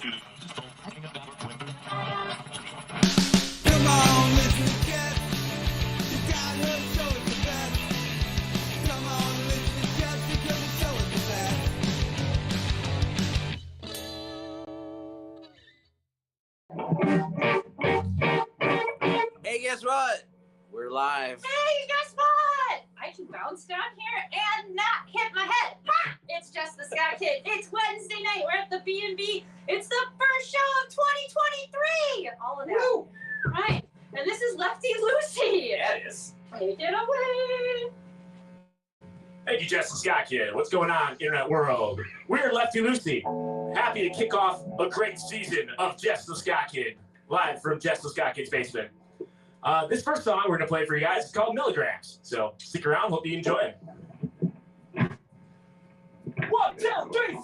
Come on, listen, Jess. You got her, show it the best. Come on, listen, Jess, because it's show it the best. Hey, guess what? We're live. Hey, guess what? I can bounce down here and not hit my head. Ha! It's just the Sky Kid. It's Wednesday night. We're at the B&B. It's the first show of 2023. All of that. Woo! Right. And this is Lefty Luci. Yeah, it is. Take it away. Thank you, Jess and Sky Kid. What's going on, internet world? We're Lefty Luci. Happy to kick off a great season of Jess and Sky Kid, live from Jess and Sky Kid's basement. This first song we're going to play for you guys is called Milligrams. So stick around. Hope you enjoy it. 1, 2, 3,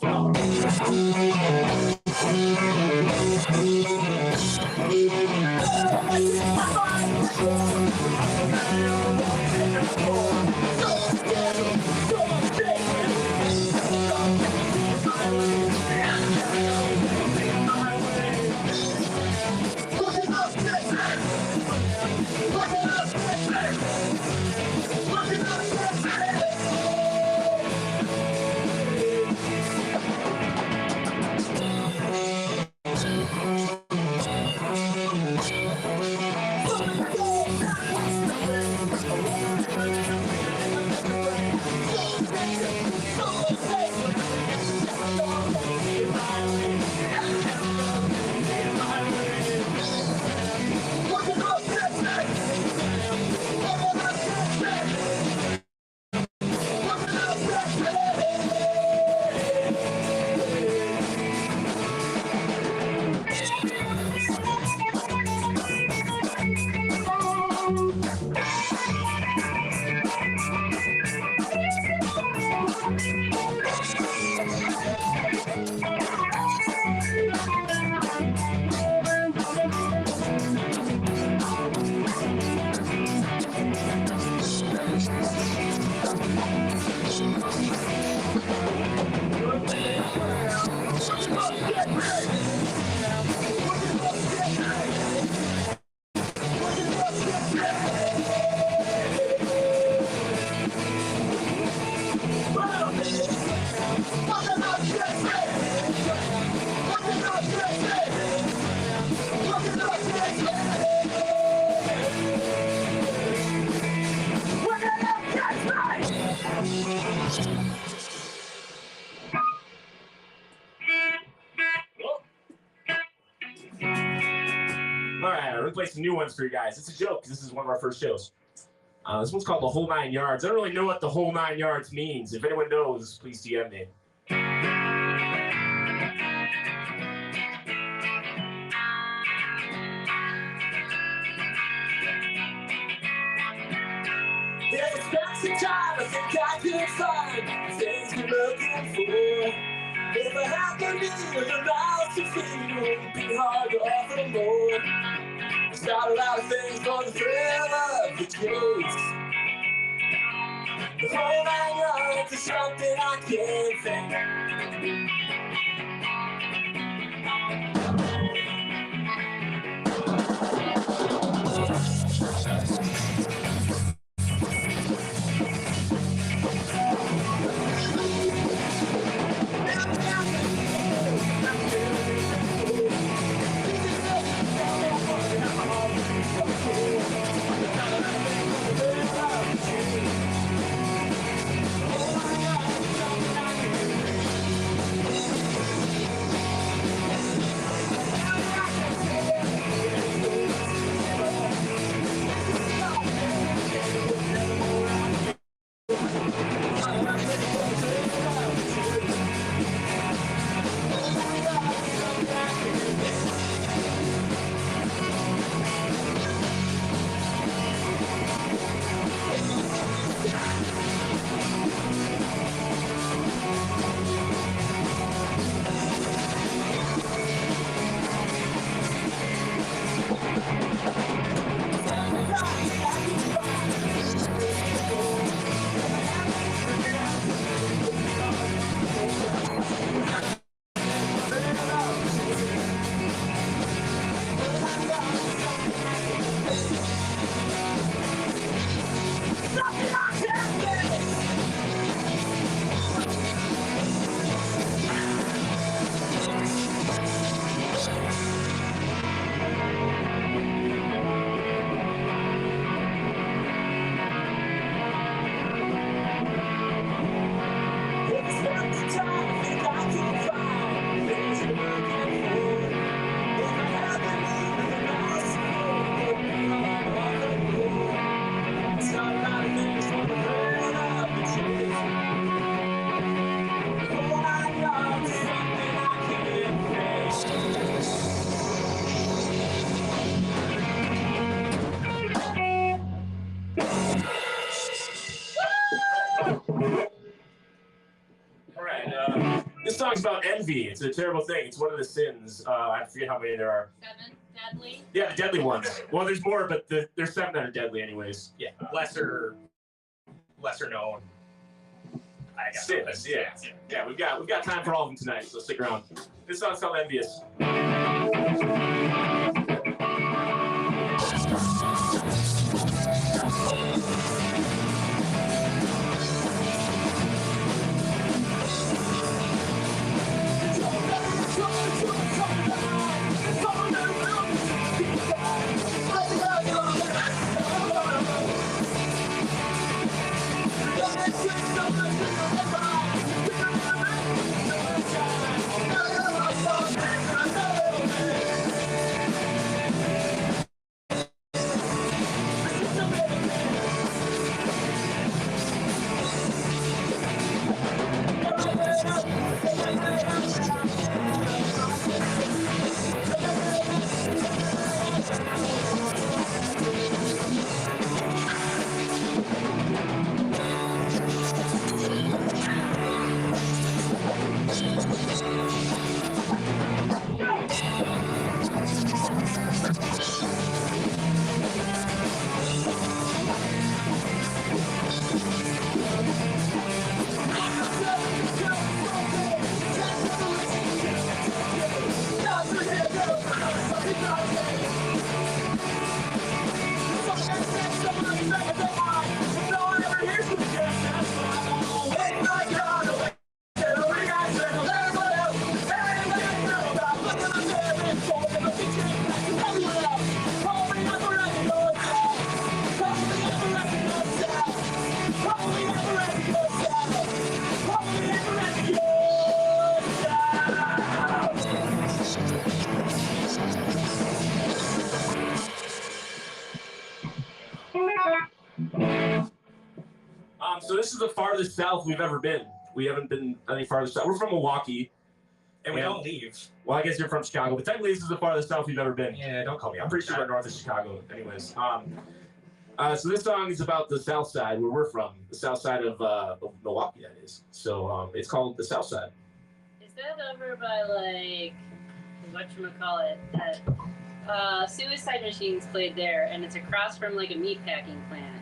play some new ones for you guys. It's a joke because this is one of our first shows. This one's called The Whole 9 Yards. I don't really know what The Whole 9 Yards means. If anyone knows, please DM me. There's a special time I think I could find things you're looking for. If I had to leave with a mouth to feed, it would be hard to offer more. There's not a lot of things for the thrill of the chase. The whole 9 yards is something I can't think. song's about envy. It's a terrible thing. It's one of the sins. I forget how many there are. 7 deadly. Yeah, the deadly ones. Well, there's more, but there's 7 that are deadly anyways. Yeah, lesser known. Sins, yeah. We've got time for all of them tonight, so stick around. This song's called Envious. So this is the farthest south we've ever been. We haven't been any farther south. We're from Milwaukee. And we don't leave. Well, I guess you're from Chicago, but technically this is the farthest south we've ever been. Yeah, don't call me. I'm pretty sure we're north of Chicago. Anyways, so this song is about the south side, where we're from, the south side of Milwaukee, that is. So it's called the South Side. Is that over by like whatchamacallit? That Suicide Machines played there, and it's across from like a meatpacking plant.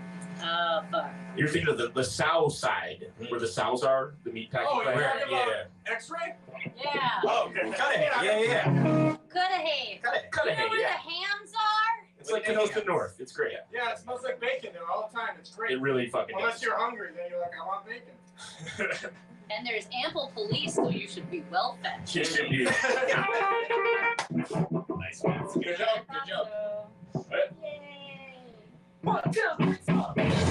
Fuck. You're thinking of the South Side, where the sows are, the meatpacking Oh, plant. yeah. X-ray? Yeah. Oh, cut it. Yeah. Cudahy. Cut You it, know where yeah. the hams are? It's like Kenosha North. It's great. Yeah, it smells like bacon there all the time. It's great. It really fucking Unless does. you're hungry, then you're like, I want bacon. And there's ample police, so you should be well fed. It should be. Nice one. Good job. Good job. What? Yay. 1, 2, 3, 4. Beautiful.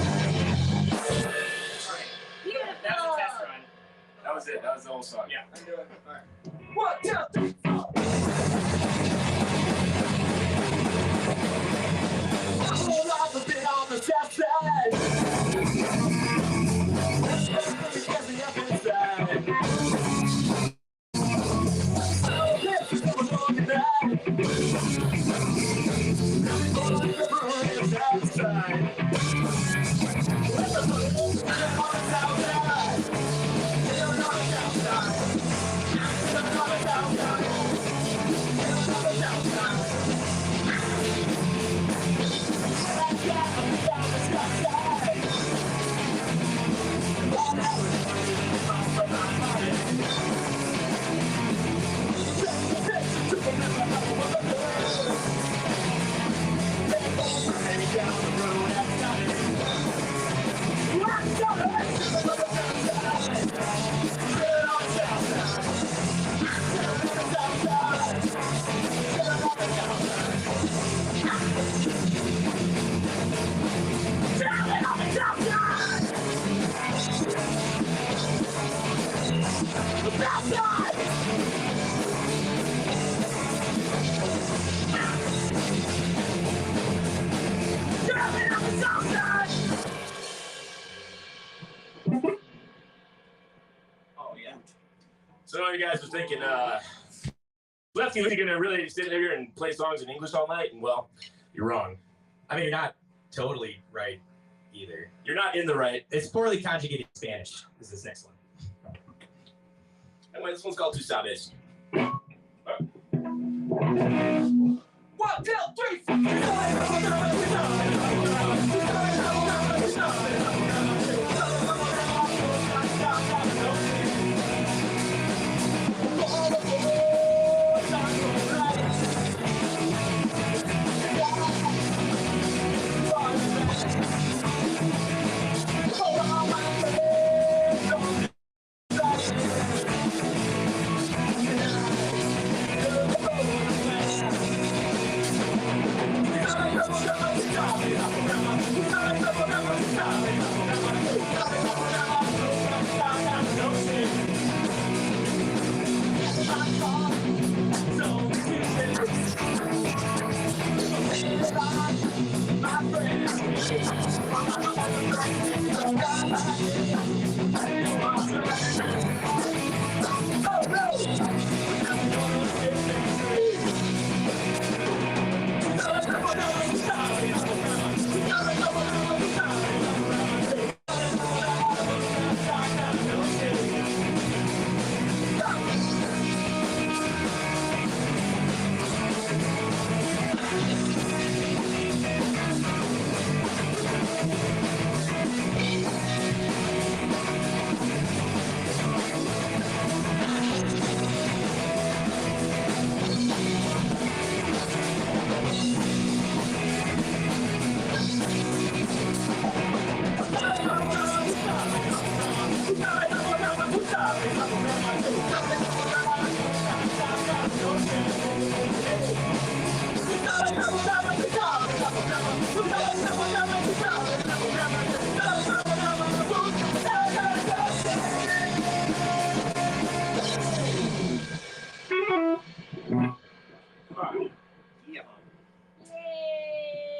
That's a test run. That was it. That was the whole song. Yeah. I'm doing it. All right. 1, 2, 3, 4. I've been on the south side. So I know you guys are thinking, Lefty Luci gonna really sit here and play songs in English all night? And well, you're wrong. I mean, you're not totally right either. You're not in the right. It's poorly conjugated Spanish. Is this next one? Anyway, this one's called Two Sabes. 1, 2, 3,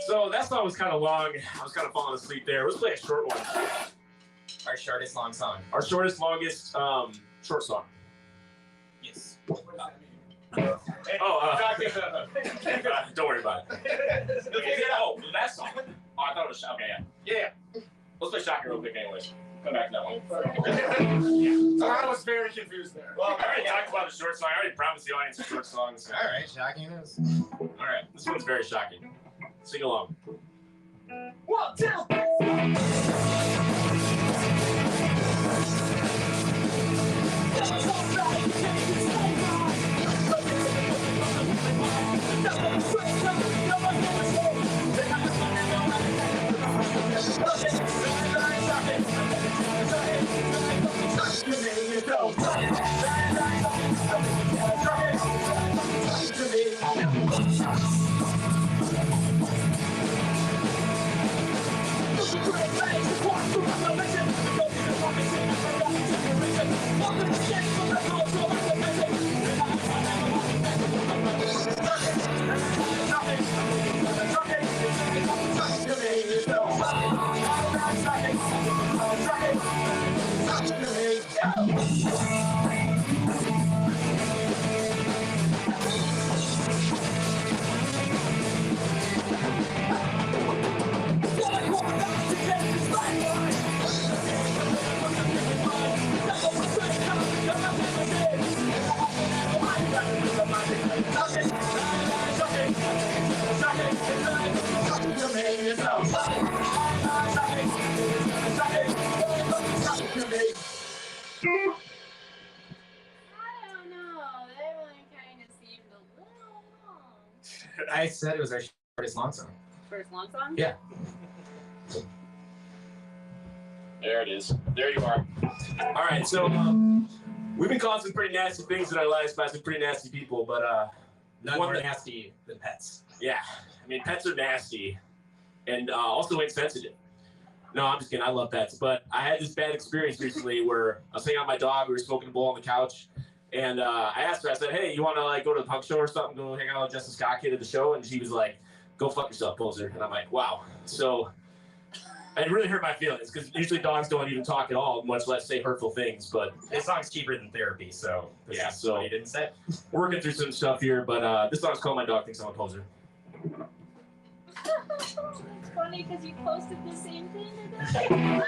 So that song was kind of long. I was kind of falling asleep there. Let's play a short one. Our shortest long song. Our shortest, longest, short song. Yes. Oh, don't worry about it. Oh, that song. Oh, I thought it was okay. Yeah. Let's play Shocker real quick, anyways. Come back to that one. I was very confused there. Well, I already talked about the short song. I already promised the audience a short song. So. All right, shocking news. All right, this one's very shocking. Sing along. 1, 2, I don't know. That one kind of seemed a little long. I said it was our shortest long song. First long song? Yeah. There it is. There you are. All right, so we've been calling some pretty nasty things in our lives by some pretty nasty people, but None one more that- nasty than pets. yeah, I mean pets are nasty and also insensitive. No, I'm just kidding. I love pets, but I had this bad experience recently where I was hanging out with my dog. We were smoking a bowl on the couch, and I asked her. I said, "Hey, you want to like go to the punk show or something? Go hang out with Jess and Scott Kid at the show?" And she was like, "Go fuck yourself, poser." And I'm like, "Wow." So it really hurt my feelings because usually dogs don't even talk at all, much less say hurtful things. But This song's cheaper than therapy, so this Yeah, is so- what he didn't say. we're working through some stuff here. But this song's called "My Dog Thinks I'm a Poser." It's funny because you posted the same thing today.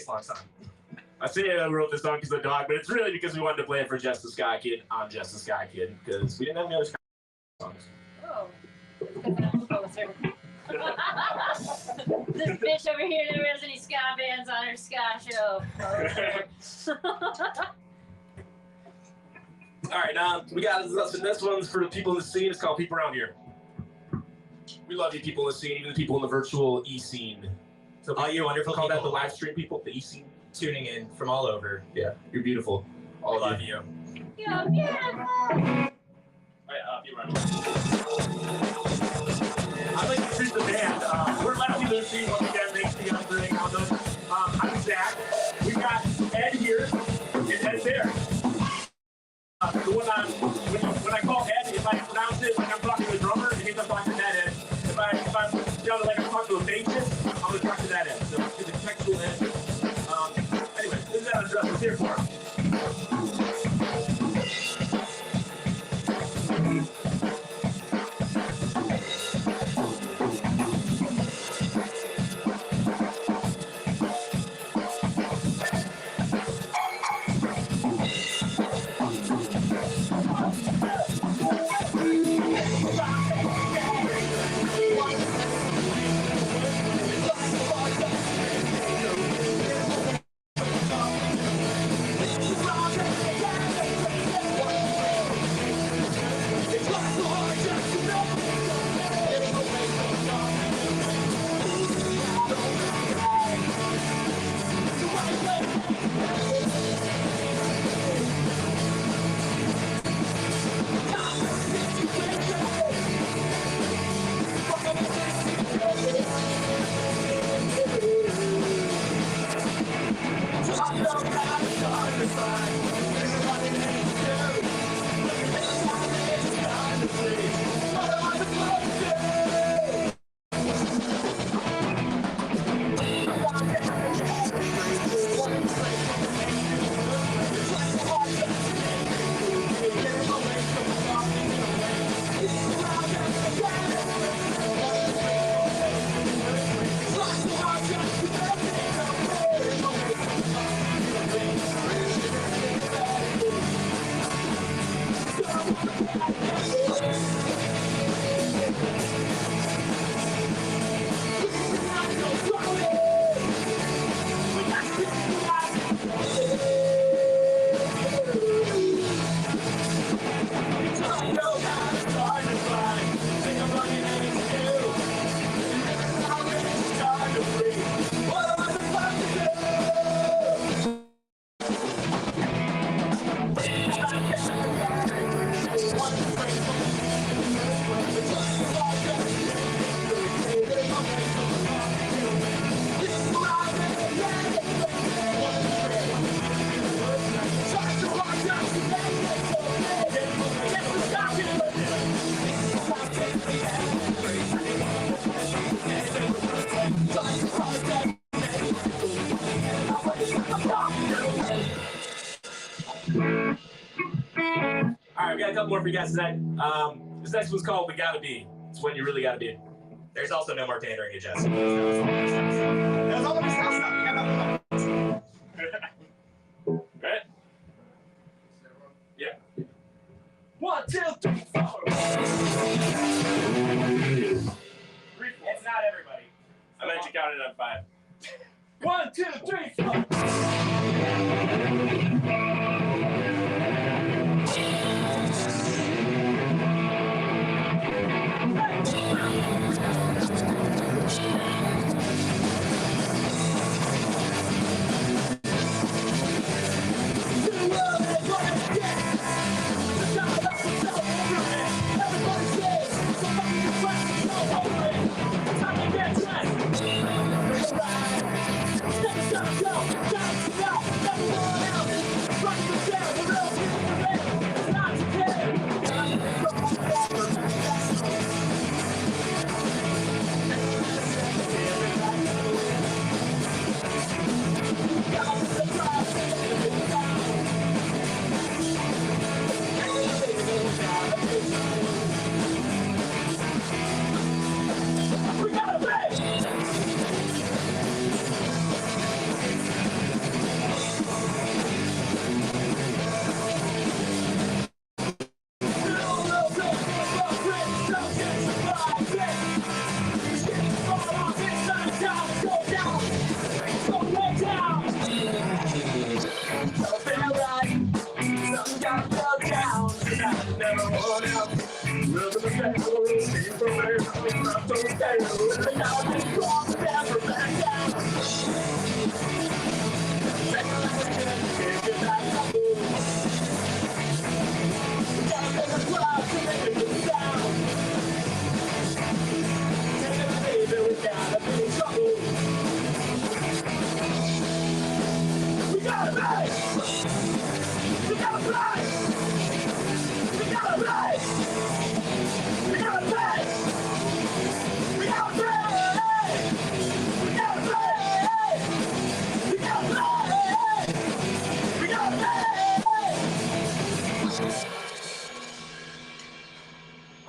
longest song. I say I wrote this song because of the dog, but it's really because we wanted to play it for Jess the Sky Kid on Jess the Sky Kid because we didn't have any other Sky songs. Oh. Closer. This bitch over here never has any ska bands on her ska show. All right, we got this one's for the people in the scene. It's called People Around Here. We love you people in the scene, even the people in the virtual e-scene. So All you wonderful call that people the live stream people, the e-scene. tuning in from all over. Yeah, you're beautiful. All I of love you. You're beautiful. People Around Here. I'd like to introduce the band. We're Lefty Luci. Once again, thanks to the thing on those. I'm Zach. We got Ed here and Ed there. The one when I call Ed, if I pronounce it like I'm talking to a drummer, it means I'm talking to that Ed. If I'm sounding like I'm talking to a bassist, I'm going to talk to that Ed. So it's a textual Ed. Anyway, this is how the dress is here for. All right, we got a couple more for you guys tonight. This next one's called We Gotta Be. It's when you really gotta be. There's also no more pandering to Jess. There's all this house stuff. Right? Yeah. 1, 2, 3, 4. It's not everybody. I bet you counted on 5. 1, 2, 3, 4. Go, go, go, go.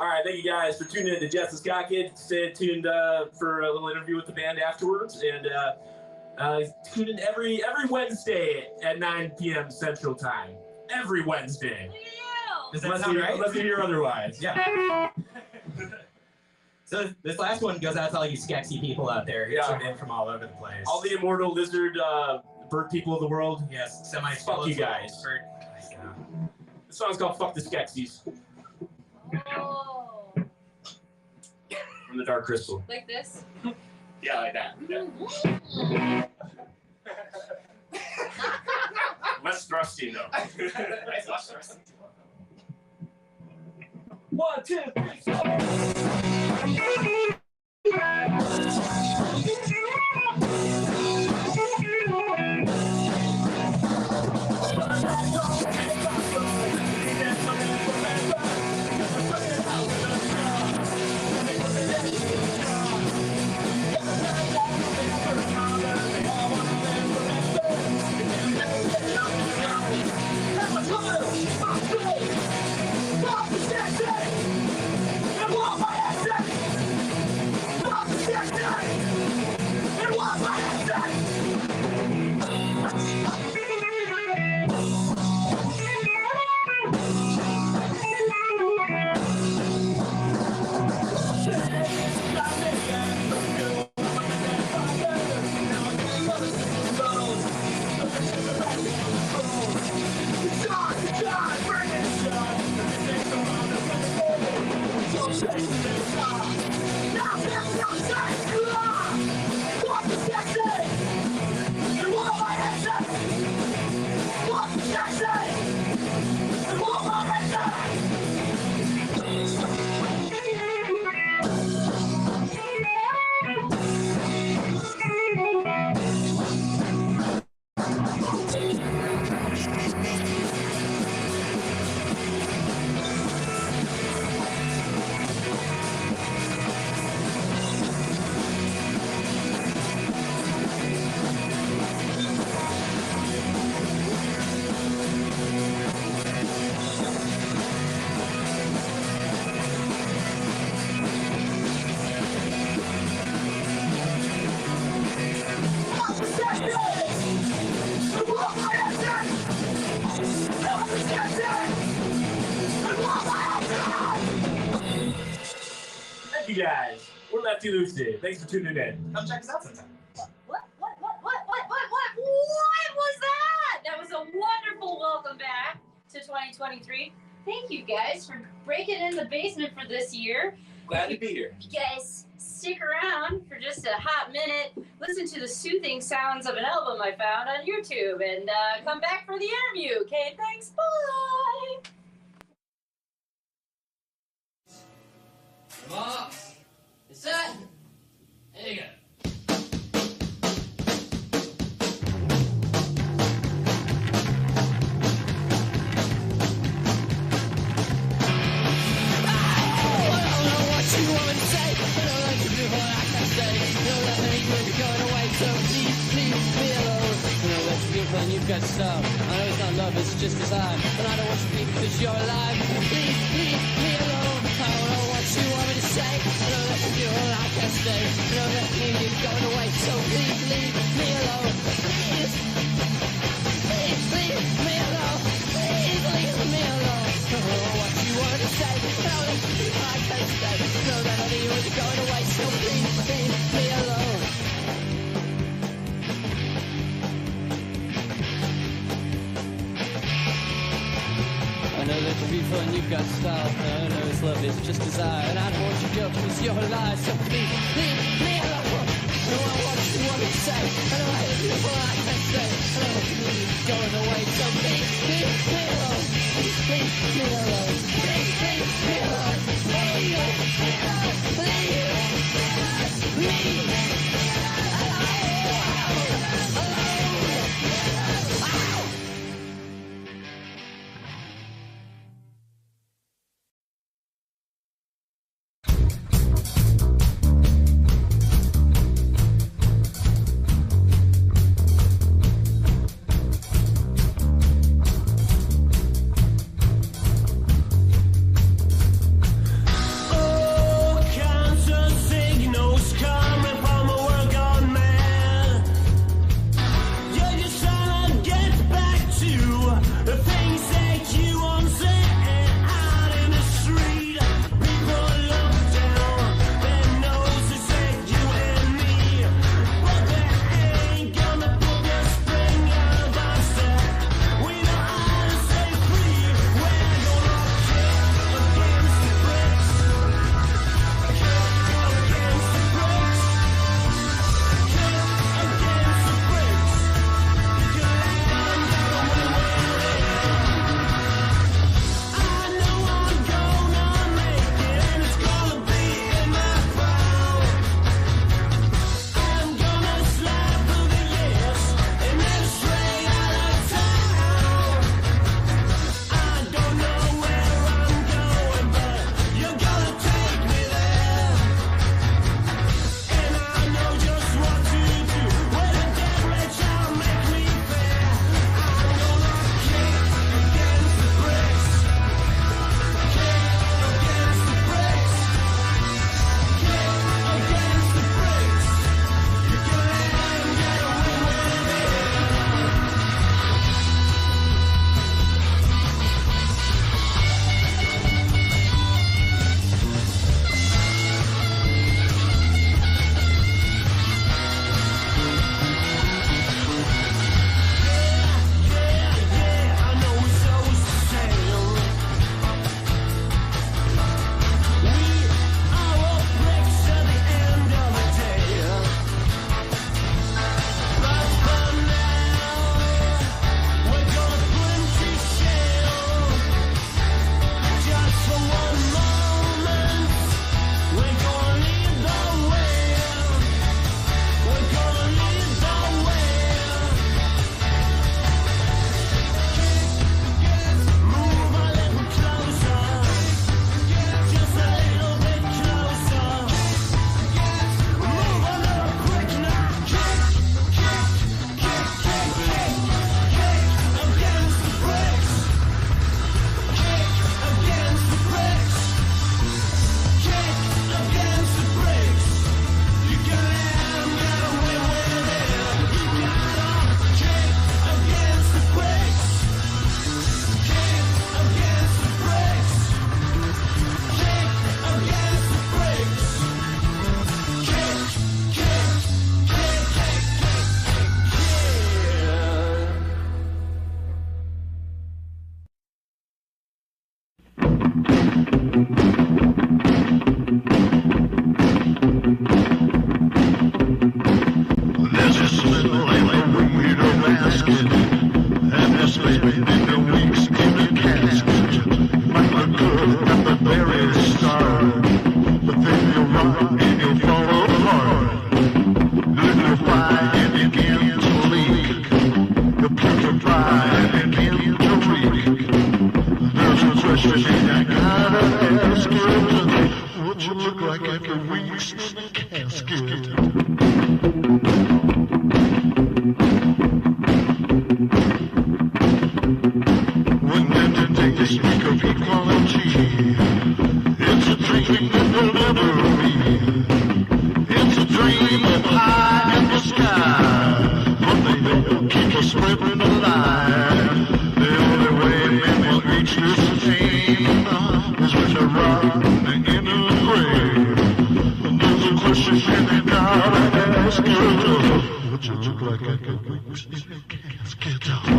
All right, thank you guys for tuning in to Jess and Scott Kid. Stay tuned for a little interview with the band afterwards, and tune in every Wednesday at 9 p.m. Central Time. Every Wednesday. Does that sound right? Unless you hear otherwise. Yeah. So this last one goes out to all you Skexy people out there who tuned in from all over the place. All the immortal lizard bird people of the world. Yes, Fuck you guys. Bird. The song's called "Fuck the Skeksis" Oh. from the Dark Crystal. Like this? Yeah, like that. Yeah. Less thrusting though. Less thrusting. 1, 2, 3, 3. Thank you guys. We're Lefty Luci. Thanks for tuning in. Come check us out sometime. What was that? That was a wonderful welcome back to 2023. Thank you guys for breaking in the basement for this year. Glad to be here. You guys stick around for just a hot minute, listen to the soothing sounds of an album I found on YouTube, and come back for the interview. Okay, thanks, bye! Mark, it's set. There you go. When you've got stuff, I know it's not love, it's just desire, but I don't want you to think because you're alive. Please, leave me alone. I don't know what you want me to say. I know that you feel I can't stay. I know that you're going away, so please leave me alone. Please, please leave me alone. Please leave me alone. I don't know what you want me to say. I know that you feel I can't stay. I know that you're going away, so please leave me alone. know that you'll be fun, you've got style. I know it's love, it's just desire. And I don't want you to go, it's your life. So please, leave me alone. I know I want you want to say. I know I hate you, but I can't stay. I know it's going away. So please, leave me alone. Leave me alone. Please, leave me alone. Leave me alone. Leave me alone. Get up.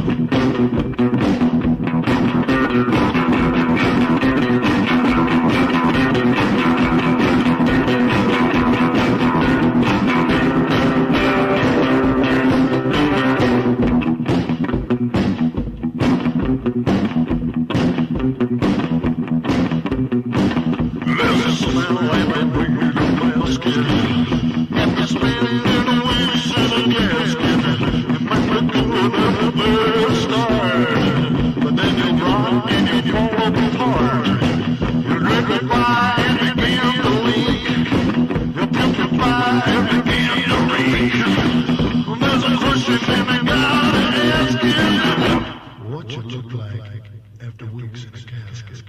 What you look like after weeks in a casket.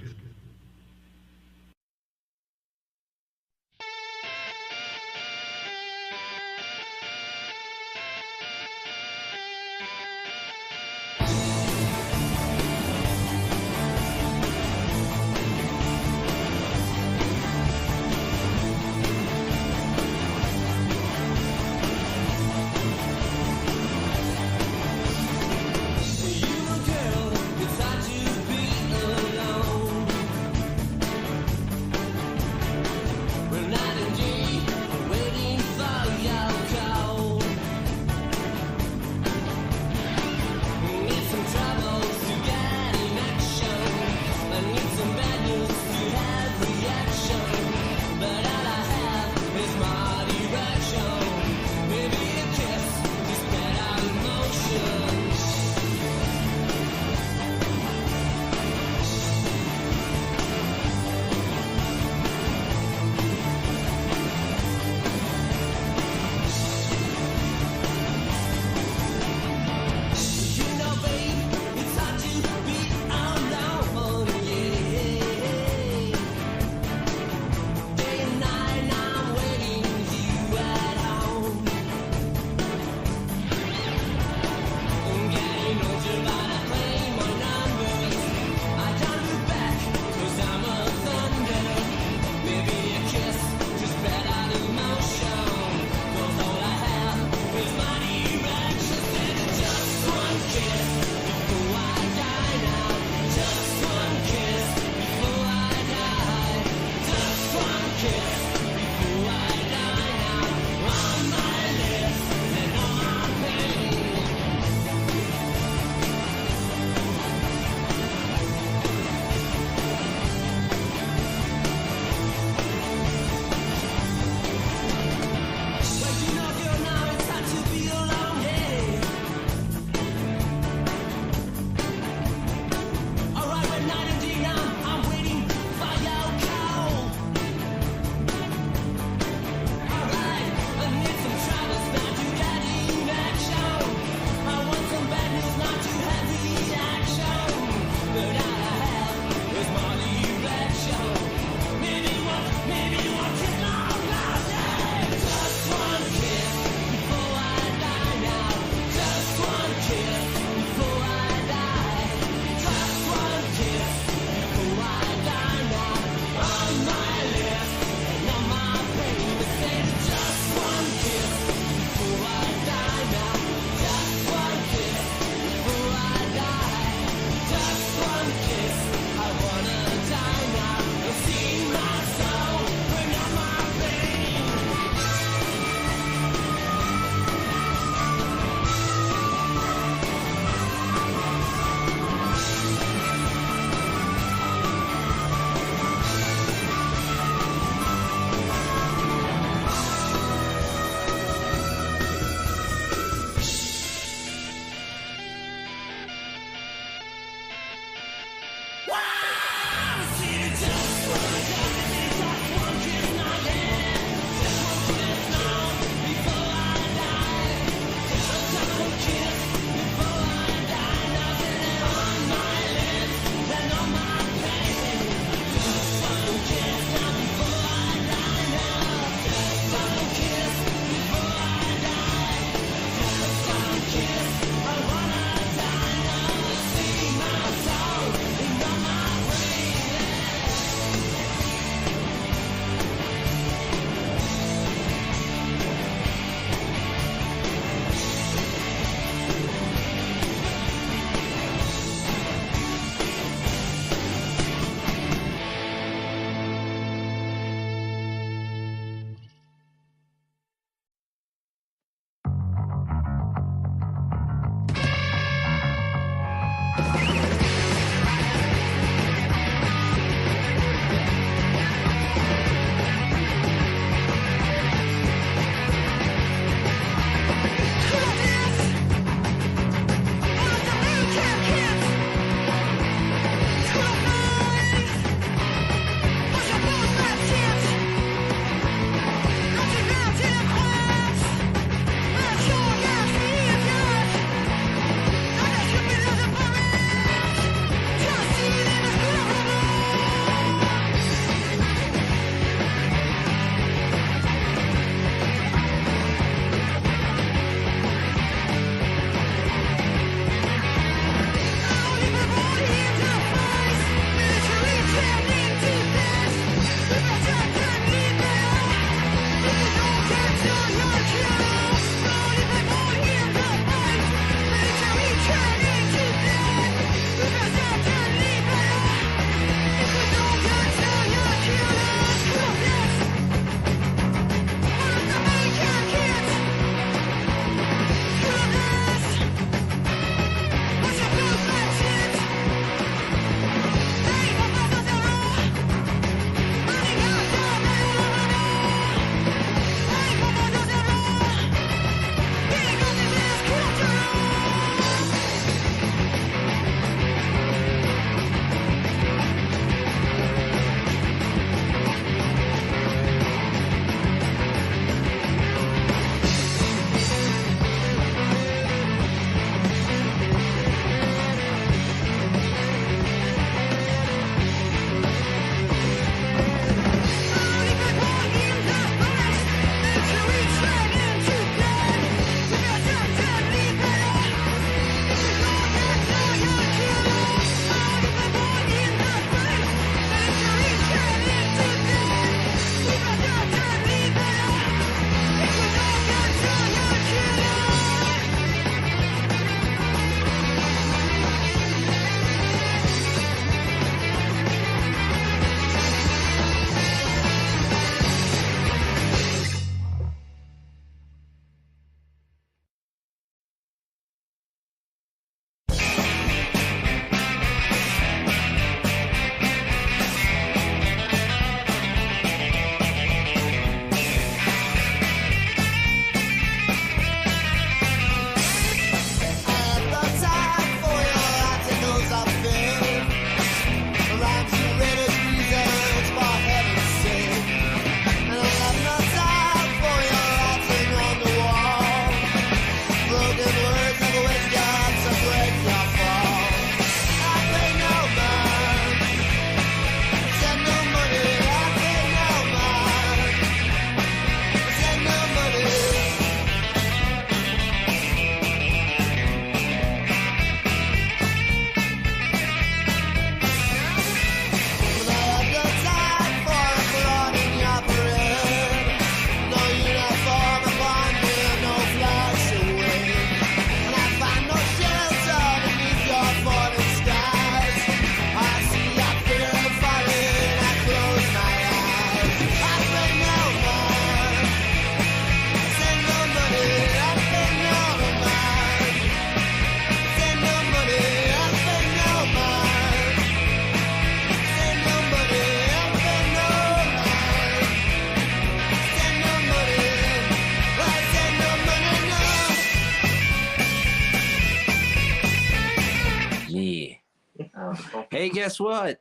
Hey, guess what?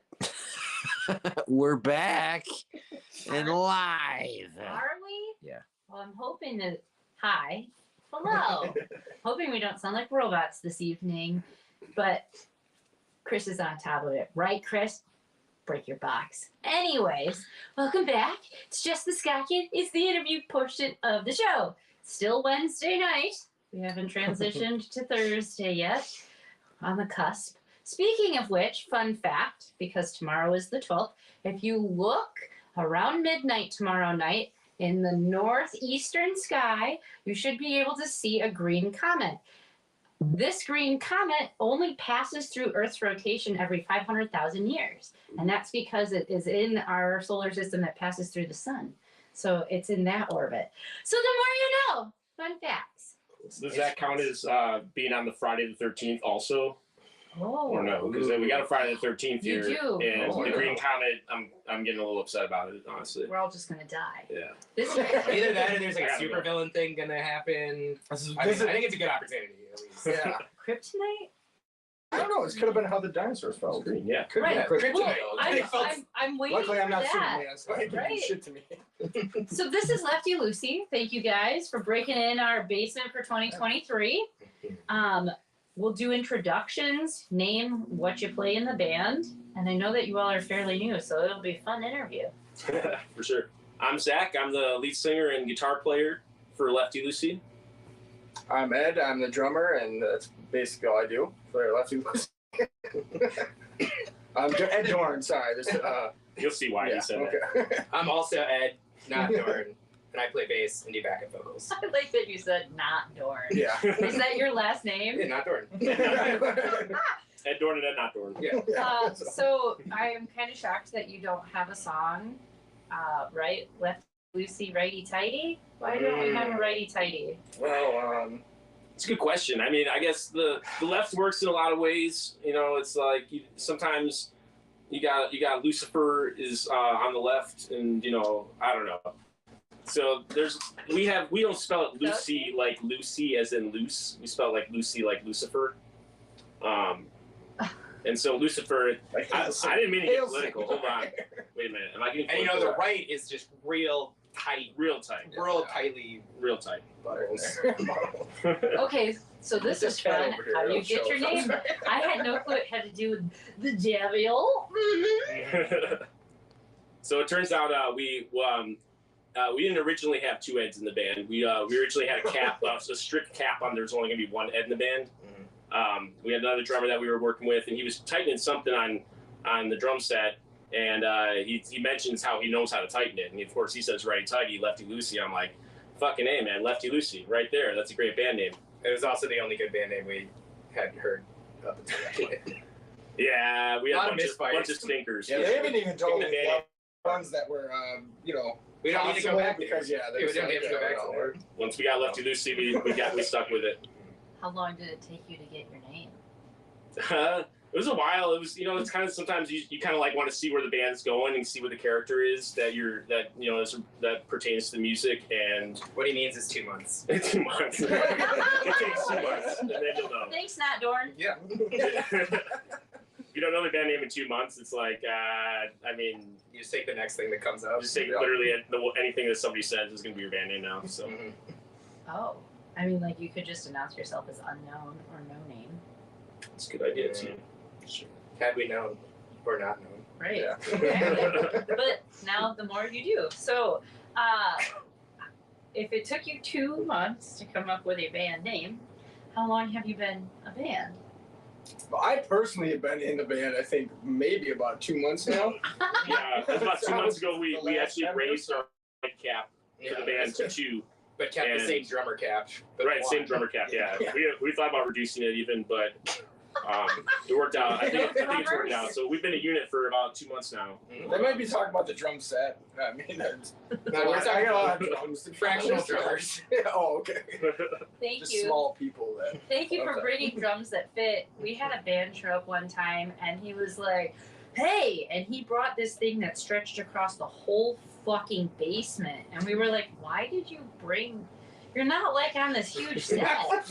We're back and live. Are we? Yeah. Well, I'm hoping that. Hi. Hello. Hoping we don't sound like robots this evening, but Chris is on top of it. Right, Chris? Break your box. Anyways, welcome back. It's Just the Sky Kid. It's the interview portion of the show. Still Wednesday night. We haven't transitioned to Thursday yet. On the cusp. Speaking of which, fun fact, because tomorrow is the 12th, if you look around midnight tomorrow night in the northeastern sky, you should be able to see a green comet. This green comet only passes through Earth's rotation every 500,000 years. And that's because it is in our solar system that passes through the sun. So it's in that orbit. So the more you know. Fun facts. Does that count as being on the Friday the 13th also? Oh. Or no? Because we got a Friday the 13th You here. do. And Oh, the yeah. green comet, I'm getting a little upset about it, honestly. We're all just going to die. Yeah. This Either that or there's like I a gotta super go. villain thing gonna happen. I think it's a good opportunity at least. Yeah. Kryptonite? I don't know. This could have been how the dinosaurs felt. Green, yeah. Could Right. be. Kryptonite. Well, I'm waiting Luckily, I'm for not that. Superman, so it Right. didn't do shit to me. So this is Lefty Luci. Thank you guys for breaking in our basement for 2023. We'll do introductions, name what you play in the band, and I know that you all are fairly new, so it'll be a fun interview. For sure. I'm Zach. I'm the lead singer and guitar player for Lefty Luci. I'm Ed. I'm the drummer, and that's basically all I do for Lefty Luci. I'm Ed Dorn. Sorry. There's, You'll see why yeah, he said okay. I'm also Ed, not Dorn, and I play bass and do backup vocals. I like that you said not Dorn. Yeah. Is that your last name? Yeah, not Dorn. that. Ed Dorn and Ed Not Dorn. Yeah. So I am kind of shocked that you don't have a song, right? Lefty Luci, righty tighty. Why don't we have a righty tighty? Well, It's a good question. I mean, I guess the left works in a lot of ways. You know, it's like sometimes you got Lucifer is on the left, and you know, I don't know. So we don't spell it Lucy like Lucy as in loose. We spell it like Lucy like Lucifer. And so Lucifer, I didn't mean to get political. Hold on. Wait a minute. Am I getting And you know, political? the right is just real tight. Real tight. Tightly. Real tight. Okay, so this is fun. How do you get your name? I had no clue it had to do with the devil. So it turns out we didn't originally have two Eds in the band. We originally had a cap, a strict cap on there's only going to be one Ed in the band. We had another drummer that we were working with, and he was tightening something on the drum set, and he mentions how he knows how to tighten it, and of course he says righty tighty, Lefty Luci. I'm like, fucking A, man, Lefty Luci, right there. That's a great band name. It was also the only good band name we had heard up until that point. Yeah, we A had lot a of bunch of misfires. stinkers. yeah, they haven't even told me Band the name. ones that were, we don't need to go back because there. yeah, We don't have to go back to there. Once we got Lefty Luci, we stuck with it. How long did it take you to get your name? It was a while. It was, you know, it's kind of sometimes you kind of like want to see where the band's going and see what the character is that pertains to the music. And What he means is 2 months. 2 months. It takes 2 months, and then you'll know. Thanks, Not Dorn. Yeah. If you don't know the band name in 2 months, it's like, I mean, You just take the next thing that comes up. just take literally anything that somebody says is going to be your band name now. So Mhm. Oh, I mean, like you could just announce yourself as unknown or no name, it's a good idea too. Had we known or not known. right? Yeah. But now the more you do. So, if it took you 2 months to come up with a band name, how long have you been a band? Well, I personally have been in the band, I think, maybe about 2 months now. Yeah, it was about 2 months ago we The last actually episode. raised our cap for the band to 2. But kept the And- same drummer cap. but Right, same one. drummer cap. Yeah, Yeah. we thought about reducing it even, but it worked out. I think it's worked out. So we've been a unit for about 2 months now. They might be talking about the drum set. I mean, that's, No, we're I talking got a lot about of drums. fractional drummers. Oh, okay. Thank Just you. small people that. Thank you for Okay. bringing drums that fit. We had a band show up one time, and he was like, "Hey!" and he brought this thing that stretched across the whole fucking basement, and we were like, "Why did you bring You're not like on this huge set,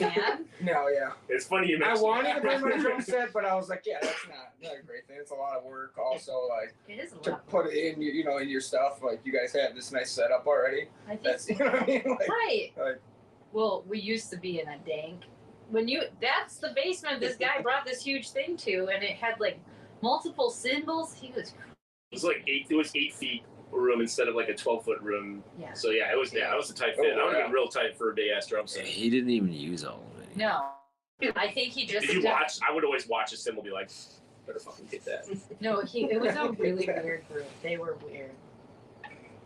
man. No, yeah. It's funny you I mentioned wanted to that. bring my drum set, but I was like, yeah, that's not a great thing. It's a lot of work. Also, like It is a to lot. put it in, in your stuff. Like you guys have this nice setup already. I think That's you know what I mean. Like, right. like Well, we used to be in a dank. That's the basement this guy brought this huge thing to, and it had like multiple cymbals. He was It was 8 feet room instead of like a 12-foot room. Yeah. So yeah, it was a tight fit. Oh, That would have yeah. been real tight for a big ass drum set. He didn't even use all of it. No. I think he just Did you watch? I would always watch a cymbal be like, better fucking hit that. No, it was a really weird group. They were weird.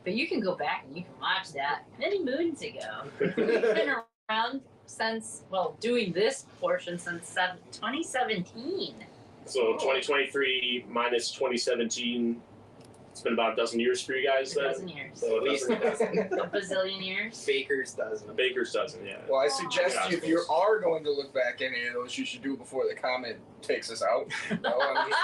But you can go back and you can watch that many moons ago. We've been around since, doing this portion since 2017. So 2023 minus 2017. It's been about a dozen years for you guys A then. dozen years. So At least a dozen. A bazillion years. Baker's dozen. A baker's dozen, yeah. well, I suggest Yeah, if you are going to look back any of those, you should do it before the comment takes us out. I mean,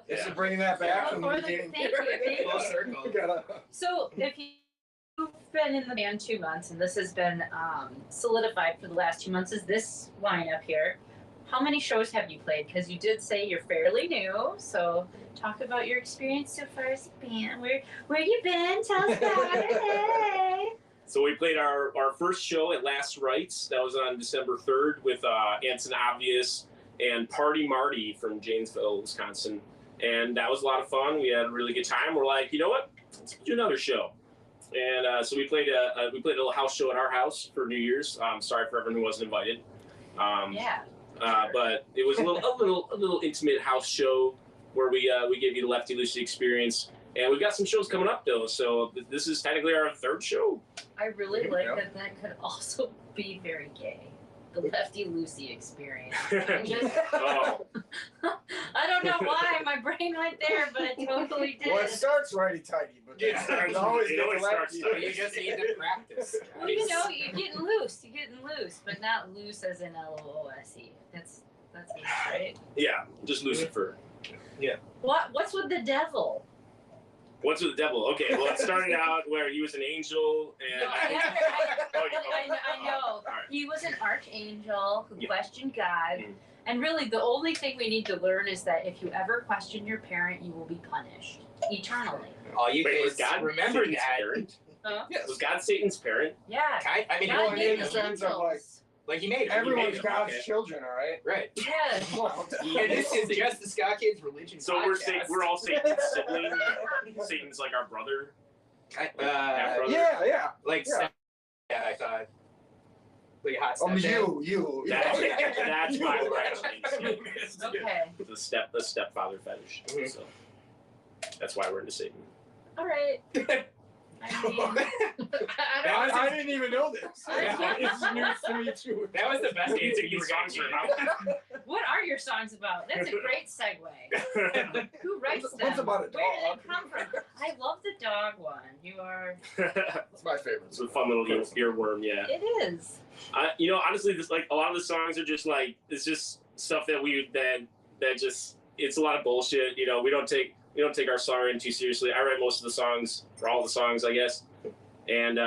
this is bringing that back from the Before the- beginning. thank you. Full circle. We gotta- So if you've been in the band 2 months, and this has been solidified for the last 2 months, is this lineup here. How many shows have you played? Because you did say you're fairly new, so talk about your experience so far as a band. Where you been? Tell us about it. Hey. So we played our first show at Last Rites. That was on December 3rd with Anson Obvious and Party Marty from Janesville, Wisconsin. And that was a lot of fun. We had a really good time. We're like, you know what? Let's do another show. And so we played a little house show at our house for New Year's. Sorry for everyone who wasn't invited. Yeah. But it was a little intimate house show where we gave you the Lefty Luci experience. And we've got some shows coming up though, so this is technically our 3rd show. I really like that could also be very gay. The Lefty Luci experience. Oh. I don't know why my brain went there, but it totally did. Well, it starts righty-tighty, but Yeah, it always it always starts So you just need to practice. Well, you're getting loose. You're getting loose, but not loose as in L-O-O-S-E. That's loose, right? Yeah, just Lucifer. What's with the devil? What's with the devil? Okay, well, it started out where he was an angel, and No, I know. All right. He was an archangel who Yeah. questioned God. Mhm. And really, the only thing we need to learn is that if you ever question your parent, you will be punished eternally. All you Wait, was kids God remember Satan's that. parent? Huh? Yes. Was God Satan's parent? Yeah. I mean, God well, made in the sense of, like, angels. like he made it. everyone's He made it. God's okay. children, all right? Right. Yes. Well, Yeah, this is just the Scott Kids religion So podcast. we're all Satan's siblings. Satan's like our brother. Half-brother. yeah. like Yeah. yeah, I thought like a hot Oh, stepdad. you. That's why You. we're actually Okay. the stepfather fetish. Mhm. So that's why we're into Satan. All right. I mean, I didn't even know this. Yeah. It's news to me too. That was the best It's answer a you good were song gonna for give. what are your songs about? That's a great segue. Who writes them? One's about a Where do dog. they come from? I love the dog one. You are. It's my favorite. It's a fun little earworm, yeah. It is. Honestly, this like a lot of the songs are just like it's just stuff that just it's a lot of bullshit. You know, we don't take our songwriting too seriously. I write most of the songs, or all the songs, I guess. And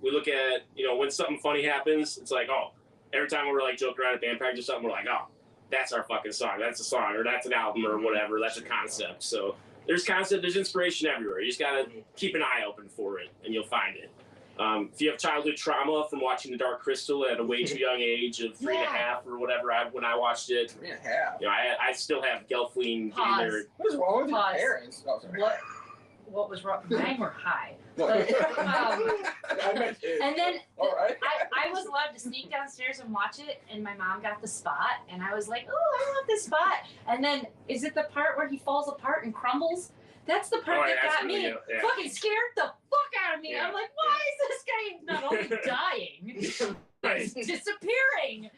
we look at, when something funny happens, it's like, oh, every time we're like joking around at band practice or something, we're like, oh, that's our fucking song. That's a song, or that's an album, or whatever. That's a concept. So there's inspiration everywhere. You just gotta keep an eye open for it, and you'll find it. If you have childhood trauma from watching The Dark Crystal at a way too young age of 3.5 or whatever, when I watched it, 3.5. I still have Gelfling Pause. getting there. What is wrong with your Pause. parents? Oh, sorry. What was wrong? Mine were high. No. But, I meant it. and then All right. I was allowed to sneak downstairs and watch it, and my mom got the spot, and I was like, oh, I want this spot. And then, is it the part where he falls apart and crumbles? That's the part that got me fucking scared the fuck out of me. Yeah. I'm like, why is this guy not only dying, Right. he's disappearing?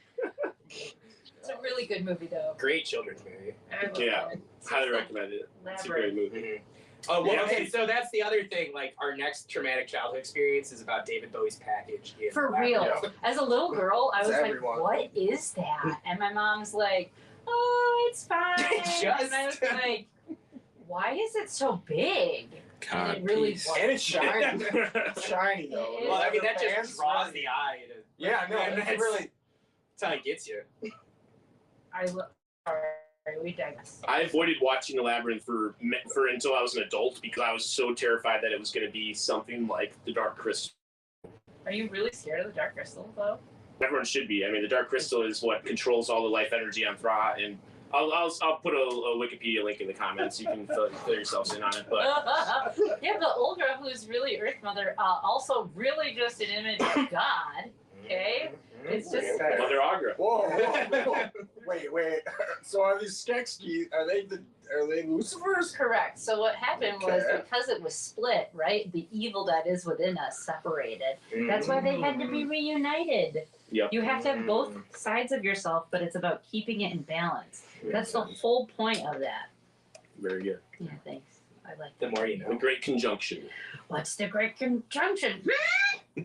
It's a really good movie, though. Great children's movie. I love Yeah. it. Highly recommend it. It's a great movie. Oh, well, Yeah. okay, so that's the other thing. Like, our next traumatic childhood experience is about David Bowie's Package. in For Black real. Widow. As a little girl, I It's was everyone. like, what is that? And my mom's like, oh, it's fine. And I was like, why is it so big? And it really Codpiece. was. And it's shiny. It's shiny though. It is. Well, I mean, that Fans, just draws the eye to Yeah, no, And that's that's really. That's how he gets you. Sorry, we digress. I avoided watching The Labyrinth for until I was an adult because I was so terrified that it was going to be something like The Dark Crystal. Are you really scared of the Dark Crystal, though? Everyone should be. I mean, the Dark Crystal is what controls all the life energy on Thra, and I'll put a Wikipedia link in the comments. You can fill yourselves in on it. But yeah, the old girl who's really Earth Mother, also really just an image of God. Okay, it's just Mother Agra. Whoa. Wait. So are these Skeksis? Are they Lucifers? correct. So what happened was Okay. because it was split, right? The evil that is within us separated. That's why they had to be reunited. Yep. You have to have both sides of yourself, but it's about keeping it in balance. That's the whole point of that. Very good. Yeah, thanks. I like The that. more you The know. Great Conjunction. What's the great conjunction? yeah.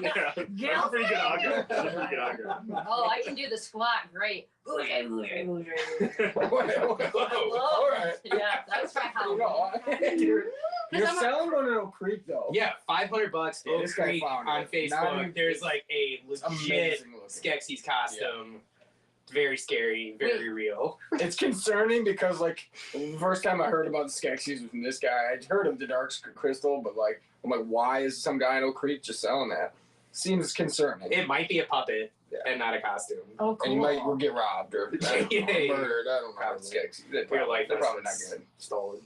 That's a pretty good Agra. That's a pretty good Agra. Oh, I can do the squat. Great. All right. Yeah, that's my You Halloween. know, Because you're I'm a- selling on Oak Creek though. Yeah, $500. Yeah, Oak this guy Creek found on it. Not Facebook. even- There's like a It's legit amazing looking. Skeksis costume. It's very scary, very real. It's concerning because like the first time I heard about the Skeksis was from this guy. I'd heard of the Dark Crystal, but like I'm like, why is some guy in Oak Creek just selling that? Seems concerning. It might be a puppet Yeah. and not a costume. Oh, cool. And you might will get robbed or Yeah. murdered. I don't know. Probably. Skeksis. They're Your probably, life they're probably not is good. stolen.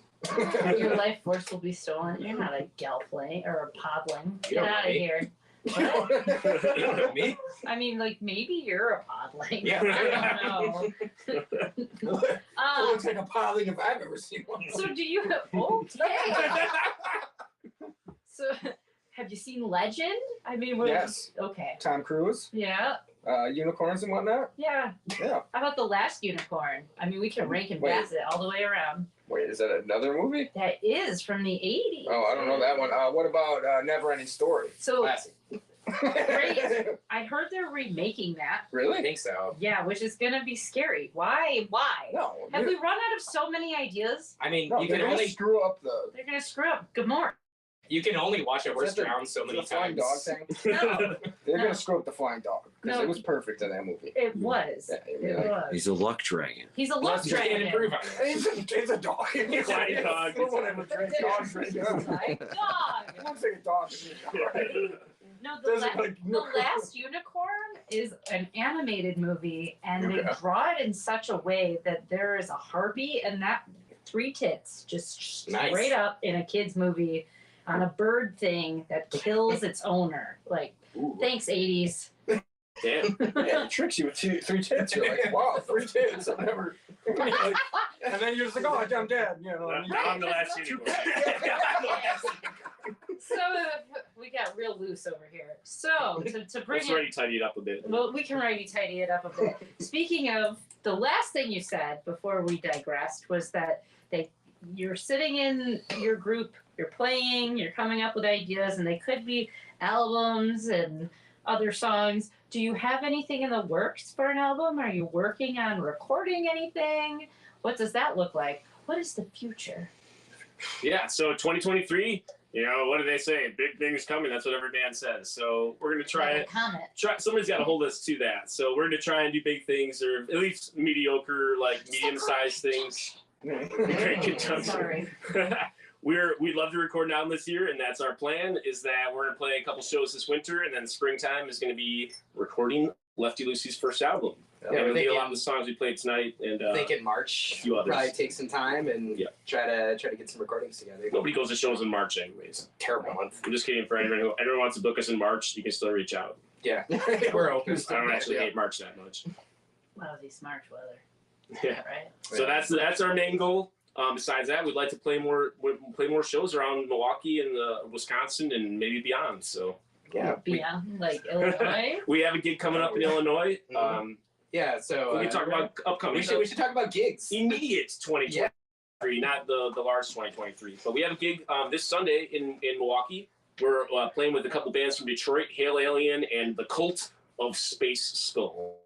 Your life force will be stolen. You're not a gelfling or a podling. You Get don't out know of me. here. You know me? I mean, like, maybe you're a podling. Yeah. I don't know. It looks like a piling if I've ever seen one. So do you okay. So have you seen Legend? I mean, Yes. Okay. Tom Cruise, Yeah. unicorns and whatnot. Yeah. Yeah. How about The Last Unicorn? I mean, we can rake and Wait. pass it all the way around. Wait, is that another movie? That is from the 80s. Oh, I don't know that one. What about Never Ending Story? So Classic. I heard they're remaking that. I Really? think so. Yeah, which is gonna be scary. Why? No. Have we run out of so many ideas? I mean, No, you they're can gonna only screw up the. They're gonna screw up Gamora. watch a horse Is that the- drown so many the flying times. dog thing. No, They're No. gonna screw up the flying dog because No. it was perfect in that movie. it was. Yeah, It yeah. was. He's a luck dragon. He's a luck Let's Just can't dragon. improve on that. It's a dog. Flying dog. Whatever. Drink dog. Drink dog. My dog. It looks like a dog. No, Doesn't like The Last Unicorn is an animated movie, and they draw it in such a way that there is a harpy and that 3 tits just Nice. straight up in a kid's movie on a bird thing that kills its owner. Like, Ooh. thanks, 80s. Damn. Yeah, it tricks you with 3 tits. You're like, wow, 3 tits. I've never. And then you're just like, oh, I'm dead. You know. I'm the last unicorn. So we got real loose over here. So to bring Let's it, already tidy it up a bit. well, we can already tidy it up a bit. Speaking of, the last thing you said before we digressed was that you're sitting in your group, you're playing, you're coming up with ideas, and they could be albums and other songs. Do you have anything in the works for an album? Are you working on recording anything? What does that look like? What is the future? Yeah, so 2023, you know, what do they say? Big things coming. That's what every band says. So we're going to try Like it. a comment. Somebody's got to hold us to that. So we're going to try and do big things, or at least mediocre, like medium-sized things. Great conjunction. Sorry. We'd love to record an album this year, and that's our plan, is that we're going to play a couple shows this winter, and then springtime is going to be recording Lefty Luci's first album. Yeah, and it'll be a thinking- lot of the songs we played tonight, and I think in March, few others. probably take some time and Yeah. try to get some recordings together. nobody goes to shows in March anyways. Terrible month. I'm just kidding. For anyone wants to book us in March, you can still reach out. Yeah, we're open. I don't actually hate March that much. Lousy March weather. Yeah. Right? So that's our main goal. Besides that, we'd like to play more shows around Milwaukee and Wisconsin and maybe beyond. So Yeah, Beyond, like Illinois. we have a gig coming up in Illinois. yeah. So We can talk about upcoming. we should talk about gigs. Immediate 2023, not the large 2023. But we have a gig this Sunday in Milwaukee. We're playing with a couple bands from Detroit, Hail Alien and the Cult of Space Skull.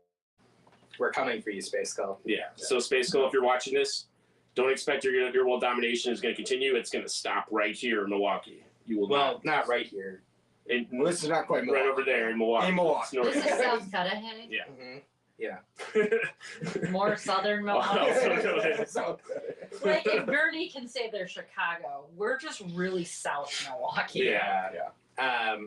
We're coming for you, Space Skull. Yeah. So Space Skull, if you're watching this, don't expect your world domination is going to continue. It's going to stop right here in Milwaukee. You will Well, not right here. Well, this is not quite right Milwaukee. over there in Milwaukee. In Milwaukee. This is South Cudahy. Yeah. Mm-hmm. Yeah. More southern Milwaukee. So- Like if Gurney can say they're Chicago, we're just really South Milwaukee. Yeah.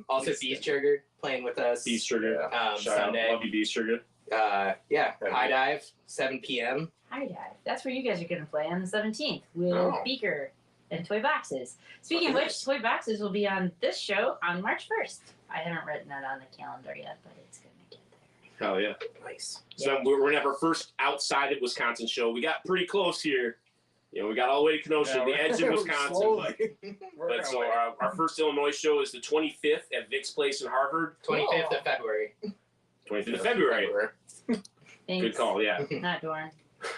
Also, Beast Sugar playing with us. Beast Sugar. Shout Sunday. out. Love you, Beast Sugar. Yeah. High Dive, 7 p.m. High Dive. That's where you guys are going to play on the 17th with Beaker and Toy Boxes. Speaking of which, Toy Boxes will be on this show on March 1st. I haven't written that on the calendar yet, but it's going to get there. Hell yeah. Nice. So we're going to have our first outside of Wisconsin show. We got pretty close here. You know, we got all the way to Kenosha, the edge of Wisconsin. But so our first Illinois show is the 25th at Vic's Place in Harvard. 25th of February. 25th of February. Thanks. Good call, yeah. Not Dorn.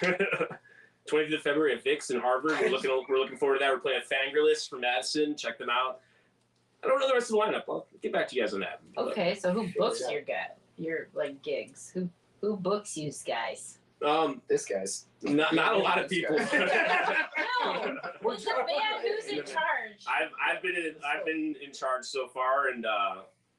25th of February at Vic's in Harvard. We're looking forward to that. We're playing Fangirless from Madison. Check them out. I don't know the rest of the lineup. I'll get back to you guys on that. Okay, so who books your like gigs? Who books you guys? This guy's. Not a lot of people. No, who's the band? Who's in charge? I've been in charge so far and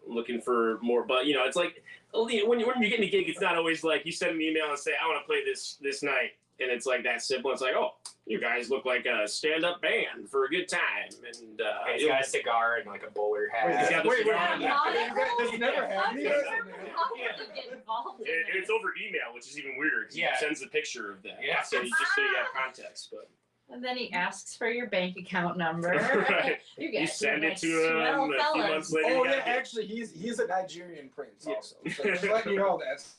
looking for more. But you know, it's like when you're getting a gig, it's not always like you send an email and say I want to play this night, and it's like that simple. It's like, oh, you guys look like a stand-up band for a good time, and He's got a cigar and like a bowler hat. He's got the cigar. Does never have any? It's over email, which is even weirder because he sends a picture of that. Yeah. So you just so you have context, but. And then he asks for your bank account number. Right. You You send it to him a few months later. Oh yeah, actually, he's a Nigerian prince also. So just letting you know that's.